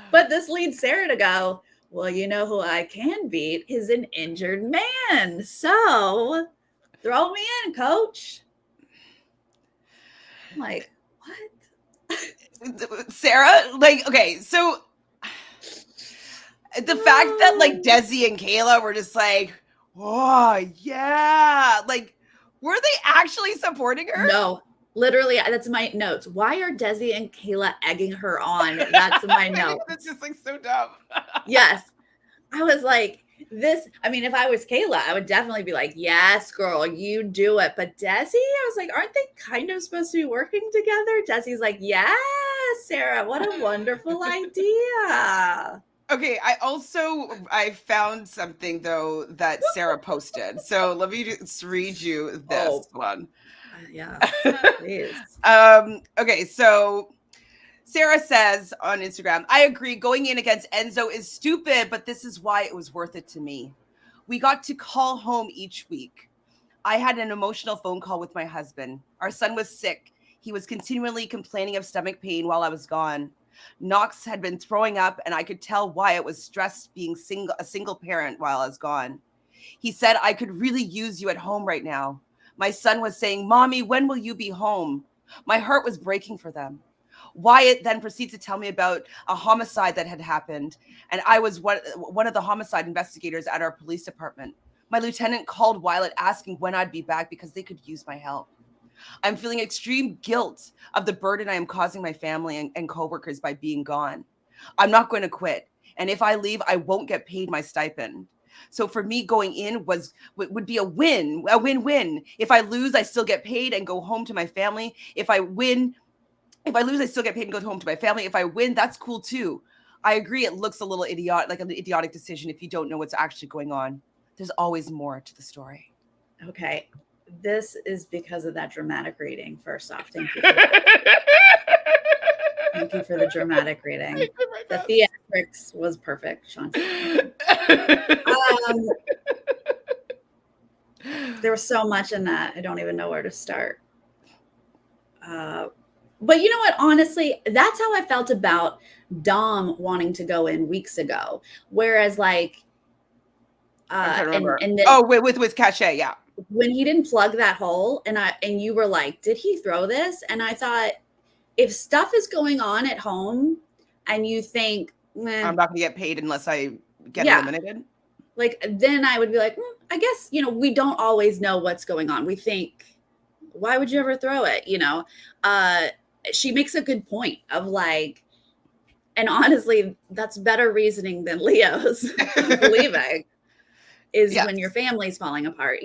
Speaker 1: But this leads Sarah to go, well, you know who I can beat is an injured man. So throw me in, coach. I'm like, what?
Speaker 2: Sarah, like, okay, so The fact that like Desi and Kayla were just like, oh yeah, like were they actually supporting her?
Speaker 1: No, literally, that's my notes. Why are Desi and Kayla egging her on? That's my note.
Speaker 2: That's just like so dumb.
Speaker 1: Yes. I was like, I mean, if I was Kayla, I would definitely be like, yes, girl, you do it. But Desi, I was like, aren't they kind of supposed to be working together? Desi's like, yes, Sarah, what a wonderful idea.
Speaker 2: Okay, I found something though that Sarah posted. So let me just read you this one.
Speaker 1: Yeah, please.
Speaker 2: Okay, so Sarah says on Instagram, I agree, going in against Enzo is stupid, but this is why it was worth it to me. We got to call home each week. I had an emotional phone call with my husband. Our son was sick. He was continually complaining of stomach pain while I was gone. Knox had been throwing up, and I could tell why it was stressed being a single parent while I was gone. He said, I could really use you at home right now. My son was saying, Mommy, when will you be home? My heart was breaking for them. Wyatt then proceeds to tell me about a homicide that had happened, and I was one of the homicide investigators at our police department. My lieutenant called Wyatt asking when I'd be back because they could use my help. I'm feeling extreme guilt of the burden I am causing my family and coworkers by being gone. I'm not going to quit, and if I leave, I won't get paid my stipend. So for me, going in would be a win-win. If I lose, I still get paid and go home to my family. If I lose, I still get paid and go home to my family. If I win, that's cool too. I agree. It looks a little like an idiotic decision if you don't know what's actually going on. There's always more to the story.
Speaker 1: Okay. This is because of that dramatic reading. First off, thank you for that. Thank you for the dramatic reading. The theatrics was perfect, Chantele. There was so much in that. I don't even know where to start. But you know what? Honestly, that's how I felt about Dom wanting to go in weeks ago. Whereas, like,
Speaker 2: with Cachet, yeah.
Speaker 1: When he didn't plug that hole, and you were like, did he throw this? And I thought, if stuff is going on at home, and you think,
Speaker 2: I'm not going to get paid unless I get eliminated.
Speaker 1: Like, then I would be like, I guess, we don't always know what's going on. We think, why would you ever throw it? She makes a good point of like, and honestly, that's better reasoning than Leo's leaving is when your family's falling apart,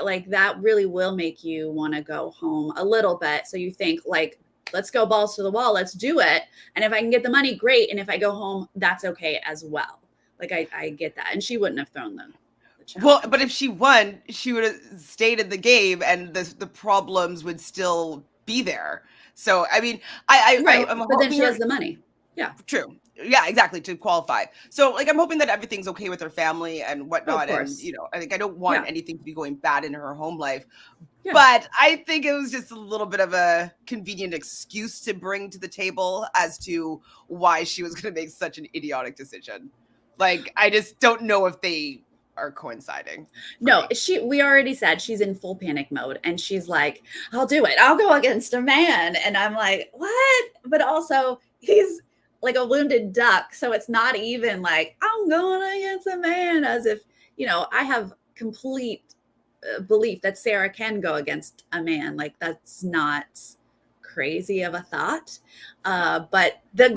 Speaker 1: like that really will make you want to go home a little bit. So you think like, let's go balls to the wall. Let's do it. And if I can get the money, great. And if I go home, that's okay as well. Like I get that. And she wouldn't have thrown the challenge.
Speaker 2: Well, but if she won, she would have stayed in the game and the problems would still be there. So, I mean,
Speaker 1: but then she has the money. Yeah.
Speaker 2: True. Yeah, exactly. To qualify. So like, I'm hoping that everything's okay with her family and whatnot. And, I think I don't want anything to be going bad in her home life, but I think it was just a little bit of a convenient excuse to bring to the table as to why she was going to make such an idiotic decision. Like, I just don't know if they are coinciding.
Speaker 1: No, we already said she's in full panic mode and she's like, I'll do it. I'll go against a man. And I'm like, what? But also he's like a wounded duck. So it's not even like I'm going against a man as if, I have complete belief that Sarah can go against a man. Like that's not crazy of a thought. But
Speaker 2: then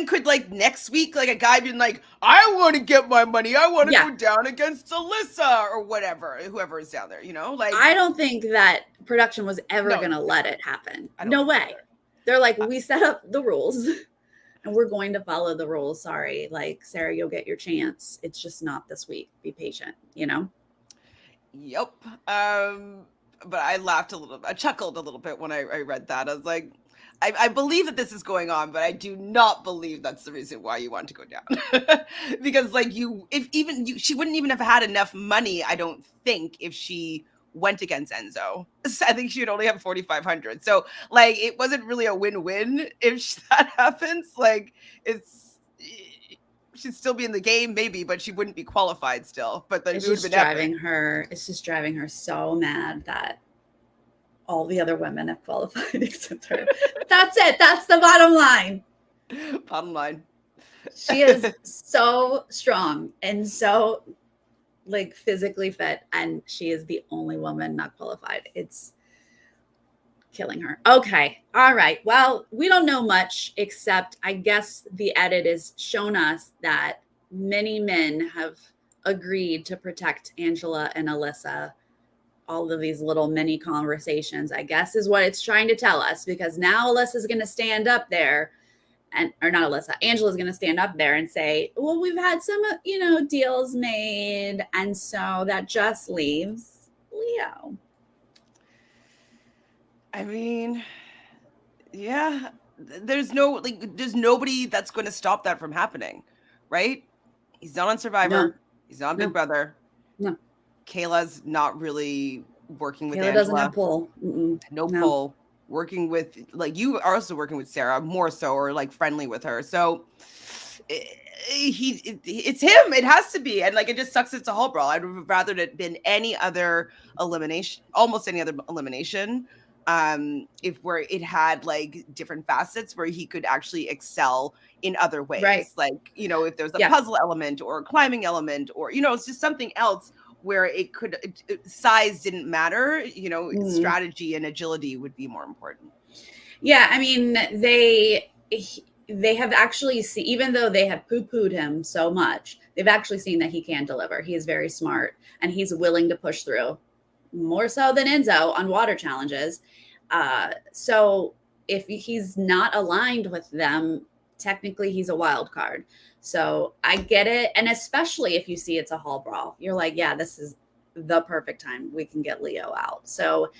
Speaker 2: could like next week, like a guy being like, I want to get my money. I want to go down against Alyssa or whatever, whoever is down there, like,
Speaker 1: I don't think that production was ever going to let it happen. No way. Either. They're like, we set up the rules and we're going to follow the rules. Sorry. Like, Sarah, you'll get your chance. It's just not this week. Be patient,
Speaker 2: Yep. But I chuckled a little bit when I read that. I was like, I believe that this is going on, but I do not believe that's the reason why you want to go down. Because like she wouldn't even have had enough money, I don't think, if she went against Enzo. I think she'd only have 4,500. So like, it wasn't really a win-win if that happens. Like she'd still be in the game maybe, but she wouldn't be qualified still. But then
Speaker 1: it's just driving her so mad that all the other women have qualified except her. That's it. That's the bottom line.
Speaker 2: Bottom line.
Speaker 1: She is so strong and so like physically fit, and she is the only woman not qualified. It's killing her. Okay. All right. Well, we don't know much, except I guess the edit has shown us that many men have agreed to protect Angela and Alyssa. All of these little mini conversations, I guess, is what it's trying to tell us, because now Alyssa's going to stand up there and, or not Alyssa, Angela's going to stand up there and say, well, we've had some, deals made. And so that just leaves Leo.
Speaker 2: I mean, yeah, there's nobody that's going to stop that from happening, right? He's not on Survivor.
Speaker 1: No.
Speaker 2: He's not on
Speaker 1: No.
Speaker 2: Big Brother.
Speaker 1: No.
Speaker 2: Kayla's not really working with
Speaker 1: Kayla
Speaker 2: Angela.
Speaker 1: doesn't have pull.
Speaker 2: No pull. Working with, like, you are also working with Sarah more so, or like friendly with her. So it's him. It has to be. And like, it just sucks it's a whole brawl. I'd rather it had been any other elimination, almost any other elimination. If where it had like different facets where he could actually excel in other ways.
Speaker 1: Right.
Speaker 2: Like, if there's a puzzle element or a climbing element, or, it's just something else where it could, size didn't matter, strategy and agility would be more important.
Speaker 1: Yeah. I mean, they have actually seen, even though they have poo-pooed him so much, they've actually seen that he can deliver. He is very smart and he's willing to push through, more so than Enzo on water challenges. So if he's not aligned with them, technically he's a wild card. So I get it. And especially if you see it's a hall brawl, you're like, yeah, this is the perfect time. We can get Leo out. So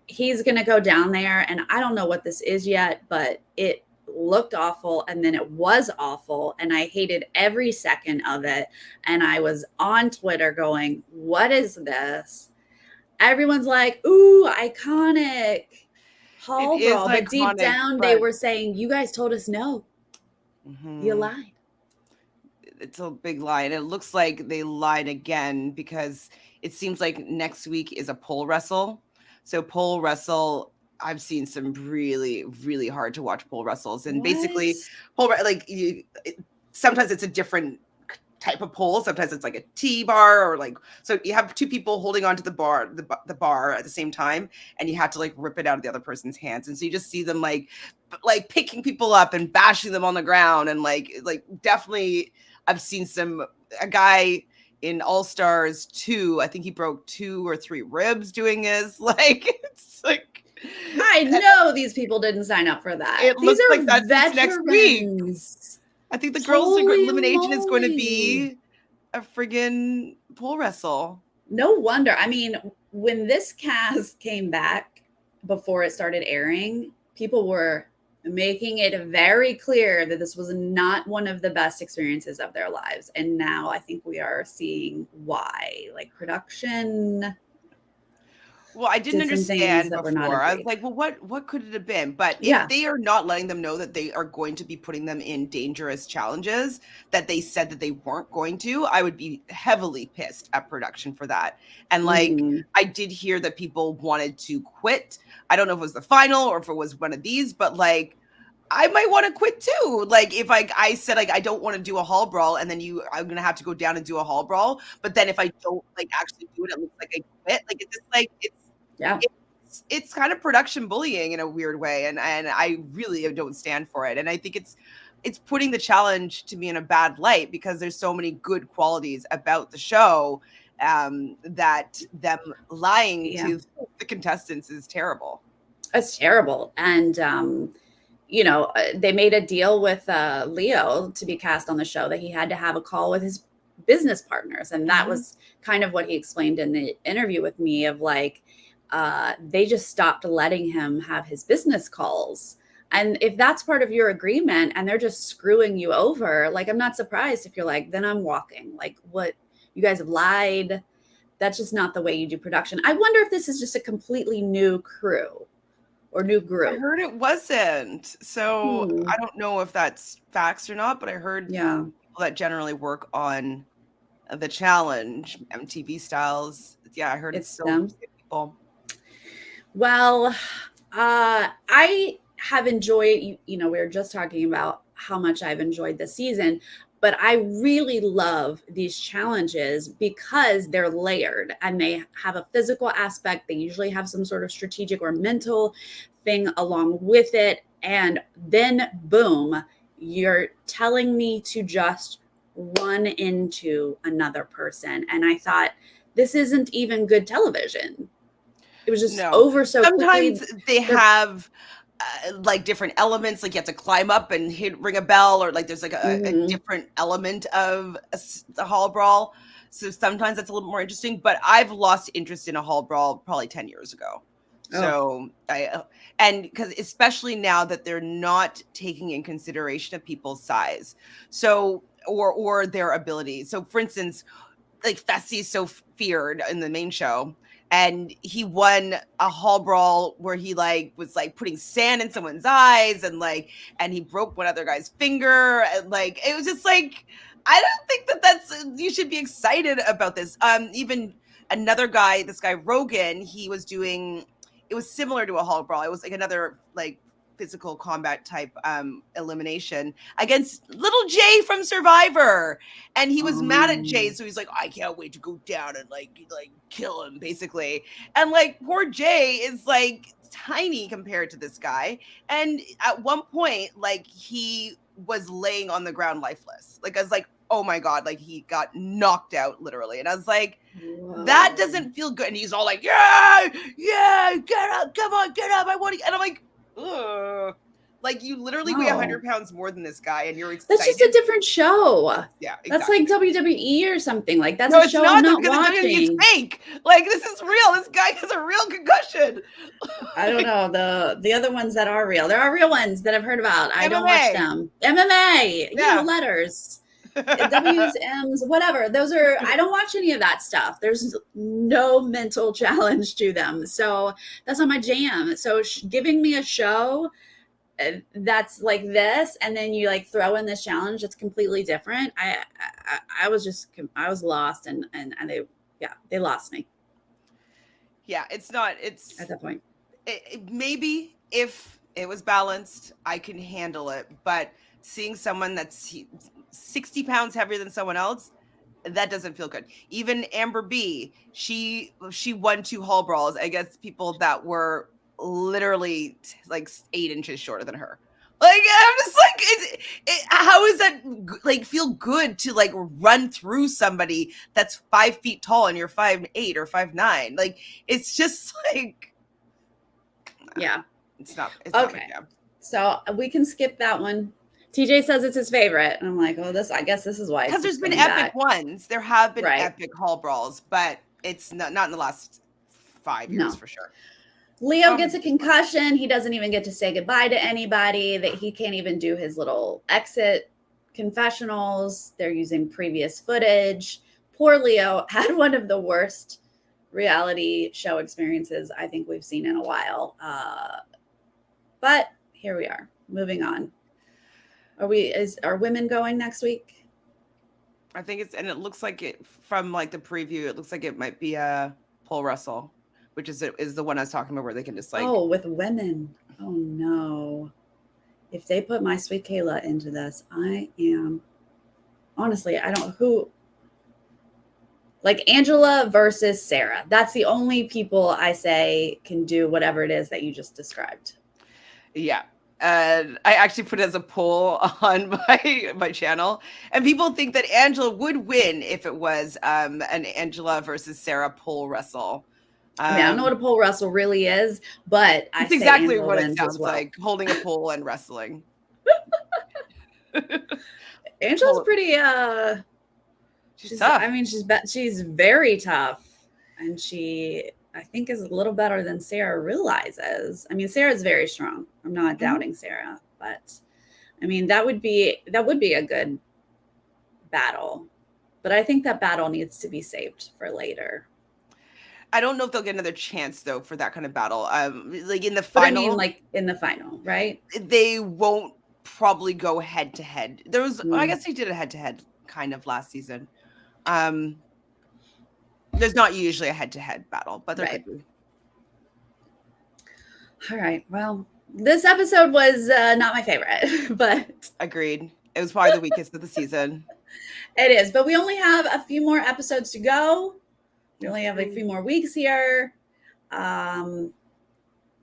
Speaker 1: he's going to go down there. And I don't know what this is yet, but it looked awful. And then it was awful. And I hated every second of it. And I was on Twitter going, what is this? Everyone's like, ooh, iconic hall brawl. But deep down, they were saying, you guys told us no. You lied.
Speaker 2: It's a big lie. And it looks like they lied again, because it seems like next week is a pole wrestle. So pole wrestle, I've seen some really, really hard to watch pole wrestles. And basically, sometimes it's a different type of pole. Sometimes it's like a T-bar, or like, so you have two people holding onto the bar at the same time, and you have to like rip it out of the other person's hands. And so you just see them like picking people up and bashing them on the ground. And like definitely I've seen a guy in All Stars 2, I think he broke 2 or 3 ribs doing this. Like, it's like,
Speaker 1: I know these people didn't sign up for that.
Speaker 2: It looks like that's next week. I think the girls' elimination is going to be a friggin' pole wrestle.
Speaker 1: No wonder. I mean, when this cast came back before it started airing, people were making it very clear that this was not one of the best experiences of their lives. And now I think we are seeing why. Like, production.
Speaker 2: Well, I didn't understand before. I was like, well, what could it have been? But if they are not letting them know that they are going to be putting them in dangerous challenges that they said that they weren't going to, I would be heavily pissed at production for that. And like, I did hear that people wanted to quit. I don't know if it was the final or if it was one of these, but like, I might want to quit too. Like, if I said like I don't want to do a hall brawl, and then I'm gonna have to go down and do a hall brawl. But then if I don't like actually do it, it looks like I quit. Like, it's just like it's kind of production bullying in a weird way, and I really don't stand for it. And I think it's putting the challenge to me in a bad light, because there's so many good qualities about the show, that them lying to the contestants is terrible.
Speaker 1: It's terrible. And they made a deal with Leo to be cast on the show that he had to have a call with his business partners. And that was kind of what he explained in the interview with me, of like, they just stopped letting him have his business calls. And if that's part of your agreement and they're just screwing you over, like, I'm not surprised if you're like, then I'm walking. Like, what? You guys have lied. That's just not the way you do production. I wonder if this is just a completely new crew or new group.
Speaker 2: I heard it wasn't. So I don't know if that's facts or not, but I heard people that generally work on the challenge, MTV styles. Yeah, I heard it's still people.
Speaker 1: Well, I have enjoyed, we were just talking about how much I've enjoyed the season. But I really love these challenges because they're layered and they have a physical aspect. They usually have some sort of strategic or mental thing along with it. And then, boom, you're telling me to just run into another person. And I thought, this isn't even good television. It was just over so quickly.
Speaker 2: Sometimes they have like different elements, like you have to climb up and ring a bell, or like there's like a different element of the hall brawl. So sometimes that's a little more interesting, but I've lost interest in a hall brawl probably 10 years ago. So and because especially now that they're not taking in consideration of people's size, so or their ability. So for instance, like Fessy is so feared in the main show, and he won a hall brawl where he like was like putting sand in someone's eyes, and he broke one other guy's finger, and like it was just like, I don't think that's you should be excited about this. Even another guy, this guy Rogan, it was similar to a hall brawl. It was like another like physical combat type elimination against little Jay from Survivor, and he was mad at Jay, so he's like, I can't wait to go down and like kill him basically. And like poor Jay is like tiny compared to this guy, and at one point like he was laying on the ground lifeless. Like I was like, oh my god, like he got knocked out literally. And I was like, whoa, that doesn't feel good. And he's all like, yeah, get up, come on, get up, I want to. And I'm like, ugh. Like you literally weigh 100 pounds more than this guy, and you're excited.
Speaker 1: That's just a different show.
Speaker 2: Yeah, exactly.
Speaker 1: That's like WWE or something. Like that's a show I'm not watching.
Speaker 2: It's fake. Like this is real. This guy has a real concussion.
Speaker 1: I don't know the other ones that are real. There are real ones that I've heard about. I don't watch them. MMA, letters. W's, M's, whatever. Those are, I don't watch any of that stuff. There's no mental challenge to them. So that's not my jam. So giving me a show that's like this, and then you like throw in this challenge that's completely different. I was lost, and they lost me.
Speaker 2: Yeah, it's
Speaker 1: at that point.
Speaker 2: Maybe if it was balanced, I can handle it. But seeing someone that's 60 pounds heavier than someone else, that doesn't feel good. Even Amber B, she won 2 hall brawls against people that were literally like 8 inches shorter than her. Like I'm just like, how is that like feel good to like run through somebody that's 5 feet tall and you're 5'8" or 5'9"? Like it's just like,
Speaker 1: yeah,
Speaker 2: it's not
Speaker 1: okay. So we can skip that one. TJ says it's his favorite. And I'm like, oh, I guess this is why.
Speaker 2: Because there's been epic ones. There have been epic hall brawls, but it's not in the last 5 years for sure.
Speaker 1: Leo gets a concussion. He doesn't even get to say goodbye to anybody. That he can't even do his little exit confessionals. They're using previous footage. Poor Leo had one of the worst reality show experiences I think we've seen in a while. But here we are, moving on. Are women going next week?
Speaker 2: I think and it looks like it from like the preview, it looks like it might be a pole wrestle, which is the one I was talking about where they can just like,
Speaker 1: with women. Oh no. If they put my sweet Kayla into this, honestly, I don't who. Like Angela versus Sarah. That's the only people I say can do whatever it is that you just described.
Speaker 2: Yeah. I actually put it as a poll on my channel, and people think that Angela would win if it was an Angela versus Sarah pole wrestle.
Speaker 1: I don't know what a pole wrestle really is, but
Speaker 2: it's exactly what it sounds like, holding a pole and wrestling.
Speaker 1: Angela's pretty
Speaker 2: she's tough.
Speaker 1: I mean, she's very tough, and she I think is a little better than Sarah realizes. I mean, Sarah's very strong. I'm not doubting Sarah, but I mean, that would be a good battle. But I think that battle needs to be saved for later.
Speaker 2: I don't know if they'll get another chance though for that kind of battle. Like in the final,
Speaker 1: I mean, like in the final, right?
Speaker 2: They won't probably go head to head. There was, I guess they did a head to head kind of last season. There's not usually a head-to-head battle, but there could be.
Speaker 1: All right. Well, This episode was not my favorite, but
Speaker 2: Agreed. It was probably the weakest of the season.
Speaker 1: it is. But we only have a few more episodes to go. We only have a few more weeks here. The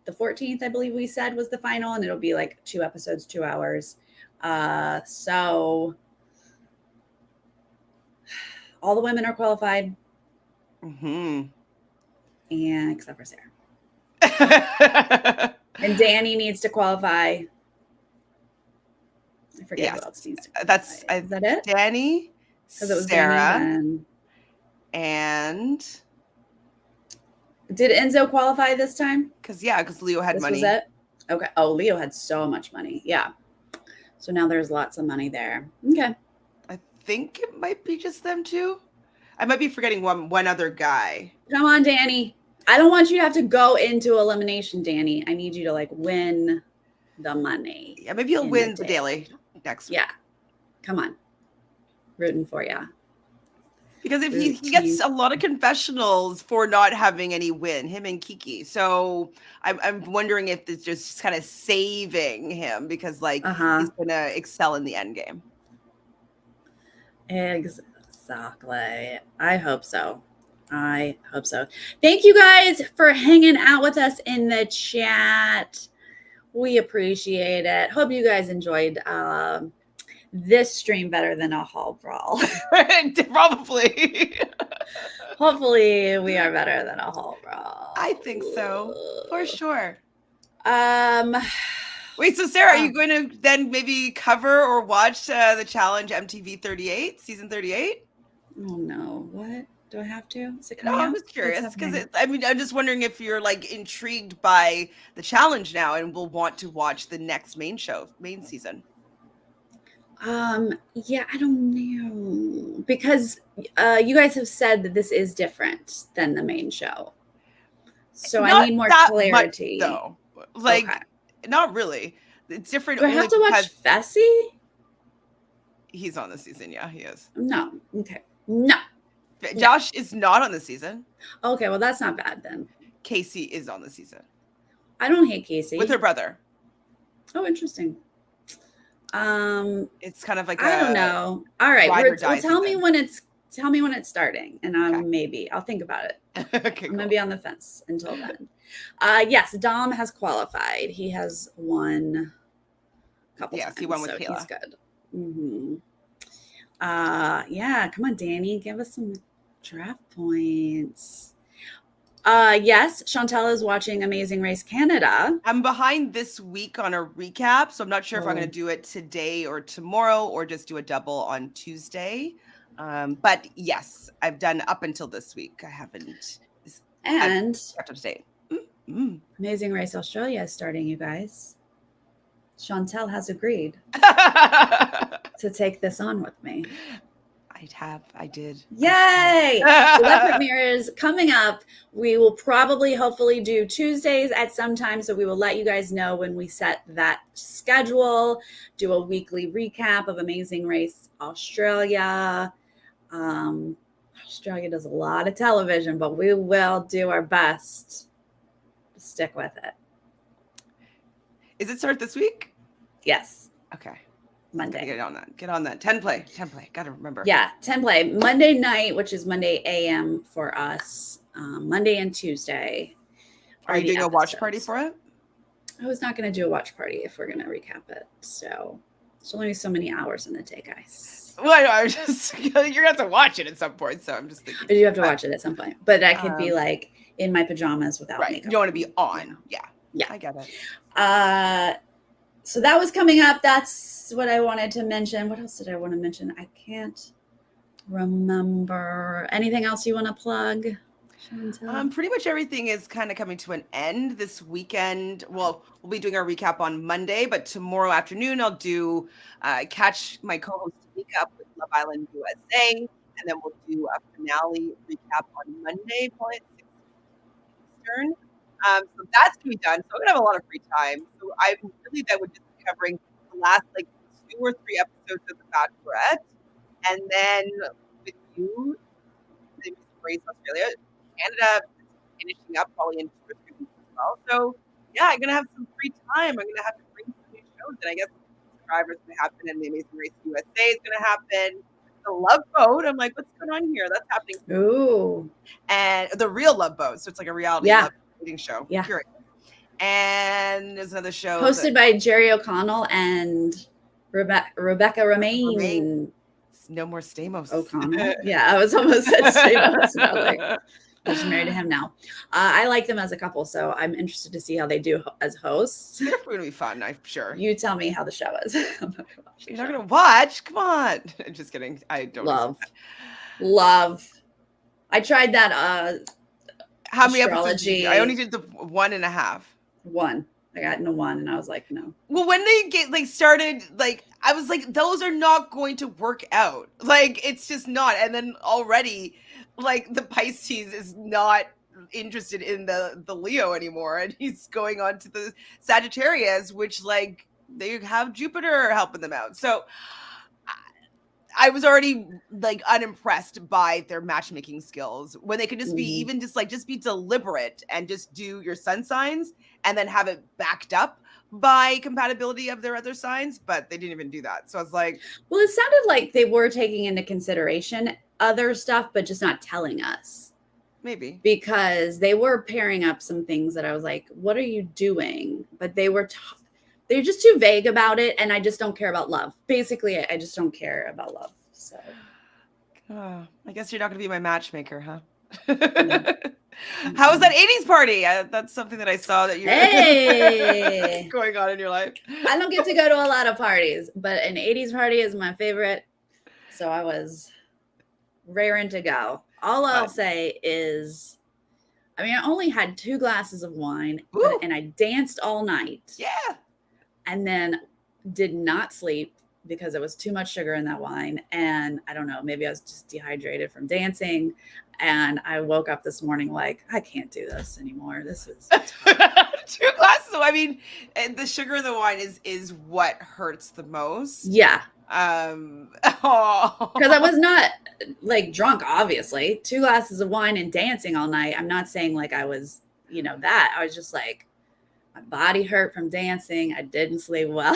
Speaker 1: 14th, I believe we said, was the final, and it'll be like 2 episodes, 2 hours. So all the women are qualified.
Speaker 2: Mm-hmm.
Speaker 1: And except for Sarah. And Danny needs to qualify. I forget who else needs to qualify. Is that it?
Speaker 2: Danny,
Speaker 1: because it was
Speaker 2: Sarah,
Speaker 1: Danny
Speaker 2: and
Speaker 1: did Enzo qualify this time?
Speaker 2: Because Leo had money.
Speaker 1: Was it? Okay. Oh, Leo had so much money. Yeah. So now there's lots of money there. Okay.
Speaker 2: I think it might be just them two. I might be forgetting one other guy.
Speaker 1: Come on, Danny. I don't want you to have to go into elimination, Danny. I need you to like win the money.
Speaker 2: Yeah, maybe you'll win the daily next week.
Speaker 1: Yeah. Come on. Rooting for you.
Speaker 2: Because if he gets a lot of confessionals for not having any win, him and Kiki. So I'm wondering if it's just kind of saving him because like he's gonna excel in the end game.
Speaker 1: Exactly. I hope so. Thank you guys for hanging out with us in the chat. We appreciate it. Hope you guys enjoyed this stream better than a hall brawl.
Speaker 2: Probably.
Speaker 1: Hopefully we are better than a hall brawl.
Speaker 2: I think so. For sure. Wait, so Sarah, are you going to then maybe cover or watch the challenge MTV 38, season 38?
Speaker 1: Oh no. What? Do I have to?
Speaker 2: No, I'm just curious because I'm just wondering if you're like intrigued by the challenge now and will want to watch the next main season.
Speaker 1: Yeah, I don't know because you guys have said that this is different than the main show, so I need more clarity.
Speaker 2: Much, though, like not really. It's different.
Speaker 1: Do I have to watch Fessy?
Speaker 2: He's on the season. Yeah, he is.
Speaker 1: No. Okay. No.
Speaker 2: Josh is not on the season.
Speaker 1: Okay, well that's not bad then.
Speaker 2: Casey is on the season.
Speaker 1: I don't hate Casey.
Speaker 2: With her brother.
Speaker 1: Oh, interesting.
Speaker 2: It's kind of like
Speaker 1: I don't know. All right, well, tell me when it's starting, and I'll think about it.
Speaker 2: Okay,
Speaker 1: I'm gonna be on the fence until then. Yes, Dom has qualified. He has won a couple times.
Speaker 2: Yes, he won with Kayla.
Speaker 1: He's good. Mm-hmm. Yeah, come on, Danny, give us some draft points. Yes, Chantele is watching Amazing Race Canada.
Speaker 2: I'm behind this week on a recap, so I'm not sure if I'm going to do it today or tomorrow or just do a double on Tuesday. But yes, I've done up until this week. I haven't.
Speaker 1: And
Speaker 2: kept up to date.
Speaker 1: Amazing Race Australia is starting, you guys. Chantele has agreed to take this on with me.
Speaker 2: I did.
Speaker 1: Yay! So that premiere is coming up. We will probably, hopefully, do Tuesdays at some time. So we will let you guys know when we set that schedule, do a weekly recap of Amazing Race Australia. Australia does a lot of television, but we will do our best to stick with it.
Speaker 2: Is it start this week?
Speaker 1: Yes.
Speaker 2: Okay.
Speaker 1: Monday.
Speaker 2: Get on that. 10 play. Gotta remember.
Speaker 1: Yeah, 10 play. Monday night, which is Monday AM for us. Monday and Tuesday.
Speaker 2: Are you doing a watch party for it?
Speaker 1: I was not going to do a watch party if we're going to recap it. So there's only so many hours in the day, guys.
Speaker 2: Well, I'm just you're going to have to watch it at some point. So I'm just thinking.
Speaker 1: I do have to watch it at some point. But I could be like in my pajamas without makeup.
Speaker 2: You don't want to be on. Yeah.
Speaker 1: Yeah.
Speaker 2: I get it.
Speaker 1: So that was coming up. That's what I wanted to mention. What else did I want to mention? I can't remember. Anything else you want to plug, Chantele?
Speaker 2: Pretty much everything is kind of coming to an end this weekend. Well, we'll be doing our recap on Monday, but tomorrow afternoon I'll do catch my co-host Tamika up with Love Island USA, and then we'll do a finale recap on Monday, probably at 6 Eastern. So that's gonna be done. So I'm gonna have a lot of free time. So I really that would just be covering the last like 2 or 3 episodes of The Bachelorette, and then with you, the Race Australia, Canada finishing up probably in 2 or 3 weeks as well. So yeah, I'm gonna have some free time. I'm gonna have to bring some new shows, and I guess Survivor's gonna happen, and the Amazing Race USA is gonna happen. The Love Boat. I'm like, what's going on here? That's happening.
Speaker 1: Ooh.
Speaker 2: And the Real Love Boat. So it's like a reality love dating show.
Speaker 1: Yeah.
Speaker 2: Curious. And there's another show
Speaker 1: hosted by Jerry O'Connell and Rebecca Romaine.
Speaker 2: No more Stamos.
Speaker 1: O'Connell. Yeah, I was almost said Stamos. Like, she's married to him now. I like them as a couple, so I'm interested to see how they do as hosts.
Speaker 2: They're going to be fun, I'm sure.
Speaker 1: You tell me how the show is.
Speaker 2: You're not going to watch? Come on. Just kidding. I don't
Speaker 1: love. I tried that.
Speaker 2: How many episodes? I only did the 1.5.
Speaker 1: One. I got into one, and I was like, no.
Speaker 2: Well, when they started, I was like, those are not going to work out. It's just not. And then already, the Pisces is not interested in the Leo anymore, and he's going on to the Sagittarius, which they have Jupiter helping them out. So I was already unimpressed by their matchmaking skills when they could just be even just be deliberate and just do your sun signs and then have it backed up by compatibility of their other signs, but they didn't even do that. So I was like,
Speaker 1: well, it sounded like they were taking into consideration other stuff, but just not telling us.
Speaker 2: Maybe
Speaker 1: because they were pairing up some things that I was like, what are you doing? But they're just too vague about it, and I just don't care about love. Basically, I just don't care about love. So,
Speaker 2: I guess you're not going to be my matchmaker, huh? Yeah. How was that 80s party? That's something that I saw that you're going on in your life.
Speaker 1: I don't get to go to a lot of parties, but an 80s party is my favorite. So I was raring to go. All I'll say is, I only had 2 glasses of wine, and I danced all night.
Speaker 2: Yeah.
Speaker 1: And then did not sleep because it was too much sugar in that wine. And I don't know, maybe I was just dehydrated from dancing. And I woke up this morning like, I can't do this anymore. This is tough.
Speaker 2: 2 glasses. And the sugar in the wine is what hurts the most.
Speaker 1: Yeah. Because I was not drunk, obviously. 2 glasses of wine and dancing all night. I'm not saying I was, that. I was just my body hurt from dancing. I didn't sleep well.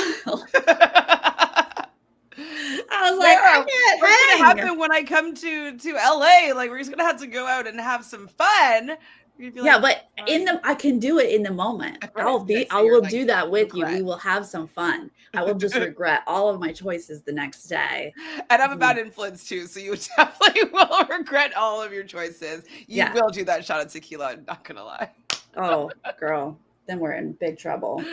Speaker 1: I was like, I can't
Speaker 2: what's going to happen when I come to LA? We're just going to have to go out and have some fun.
Speaker 1: But I can do it in the moment. I will do that with you. We will have some fun. I will just regret all of my choices the next day.
Speaker 2: And I'm a bad influence too, so you definitely will regret all of your choices. You will do that shot of tequila, I'm not gonna lie.
Speaker 1: Oh, girl, then we're in big trouble.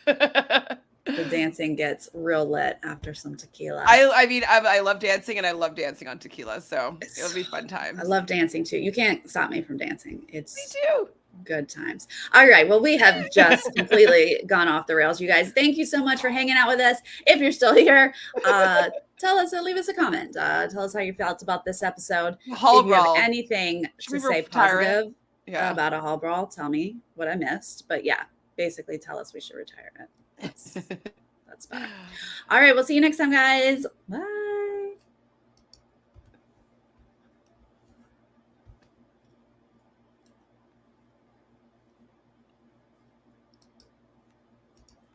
Speaker 1: The dancing gets real lit after some tequila.
Speaker 2: I love dancing, and I love dancing on tequila, so it'll be fun times.
Speaker 1: I love dancing too. You can't stop me from dancing.
Speaker 2: Me too.
Speaker 1: Good times. All right. Well, we have just completely gone off the rails, you guys. Thank you so much for hanging out with us. If you're still here, tell us, leave us a comment. Tell us how you felt about this episode.
Speaker 2: Hall
Speaker 1: if you
Speaker 2: brawl.
Speaker 1: have anything to say positive about a hall brawl, tell me what I missed. But yeah, basically tell us we should retire it. That's better. All right. We'll see you next time, guys. Bye.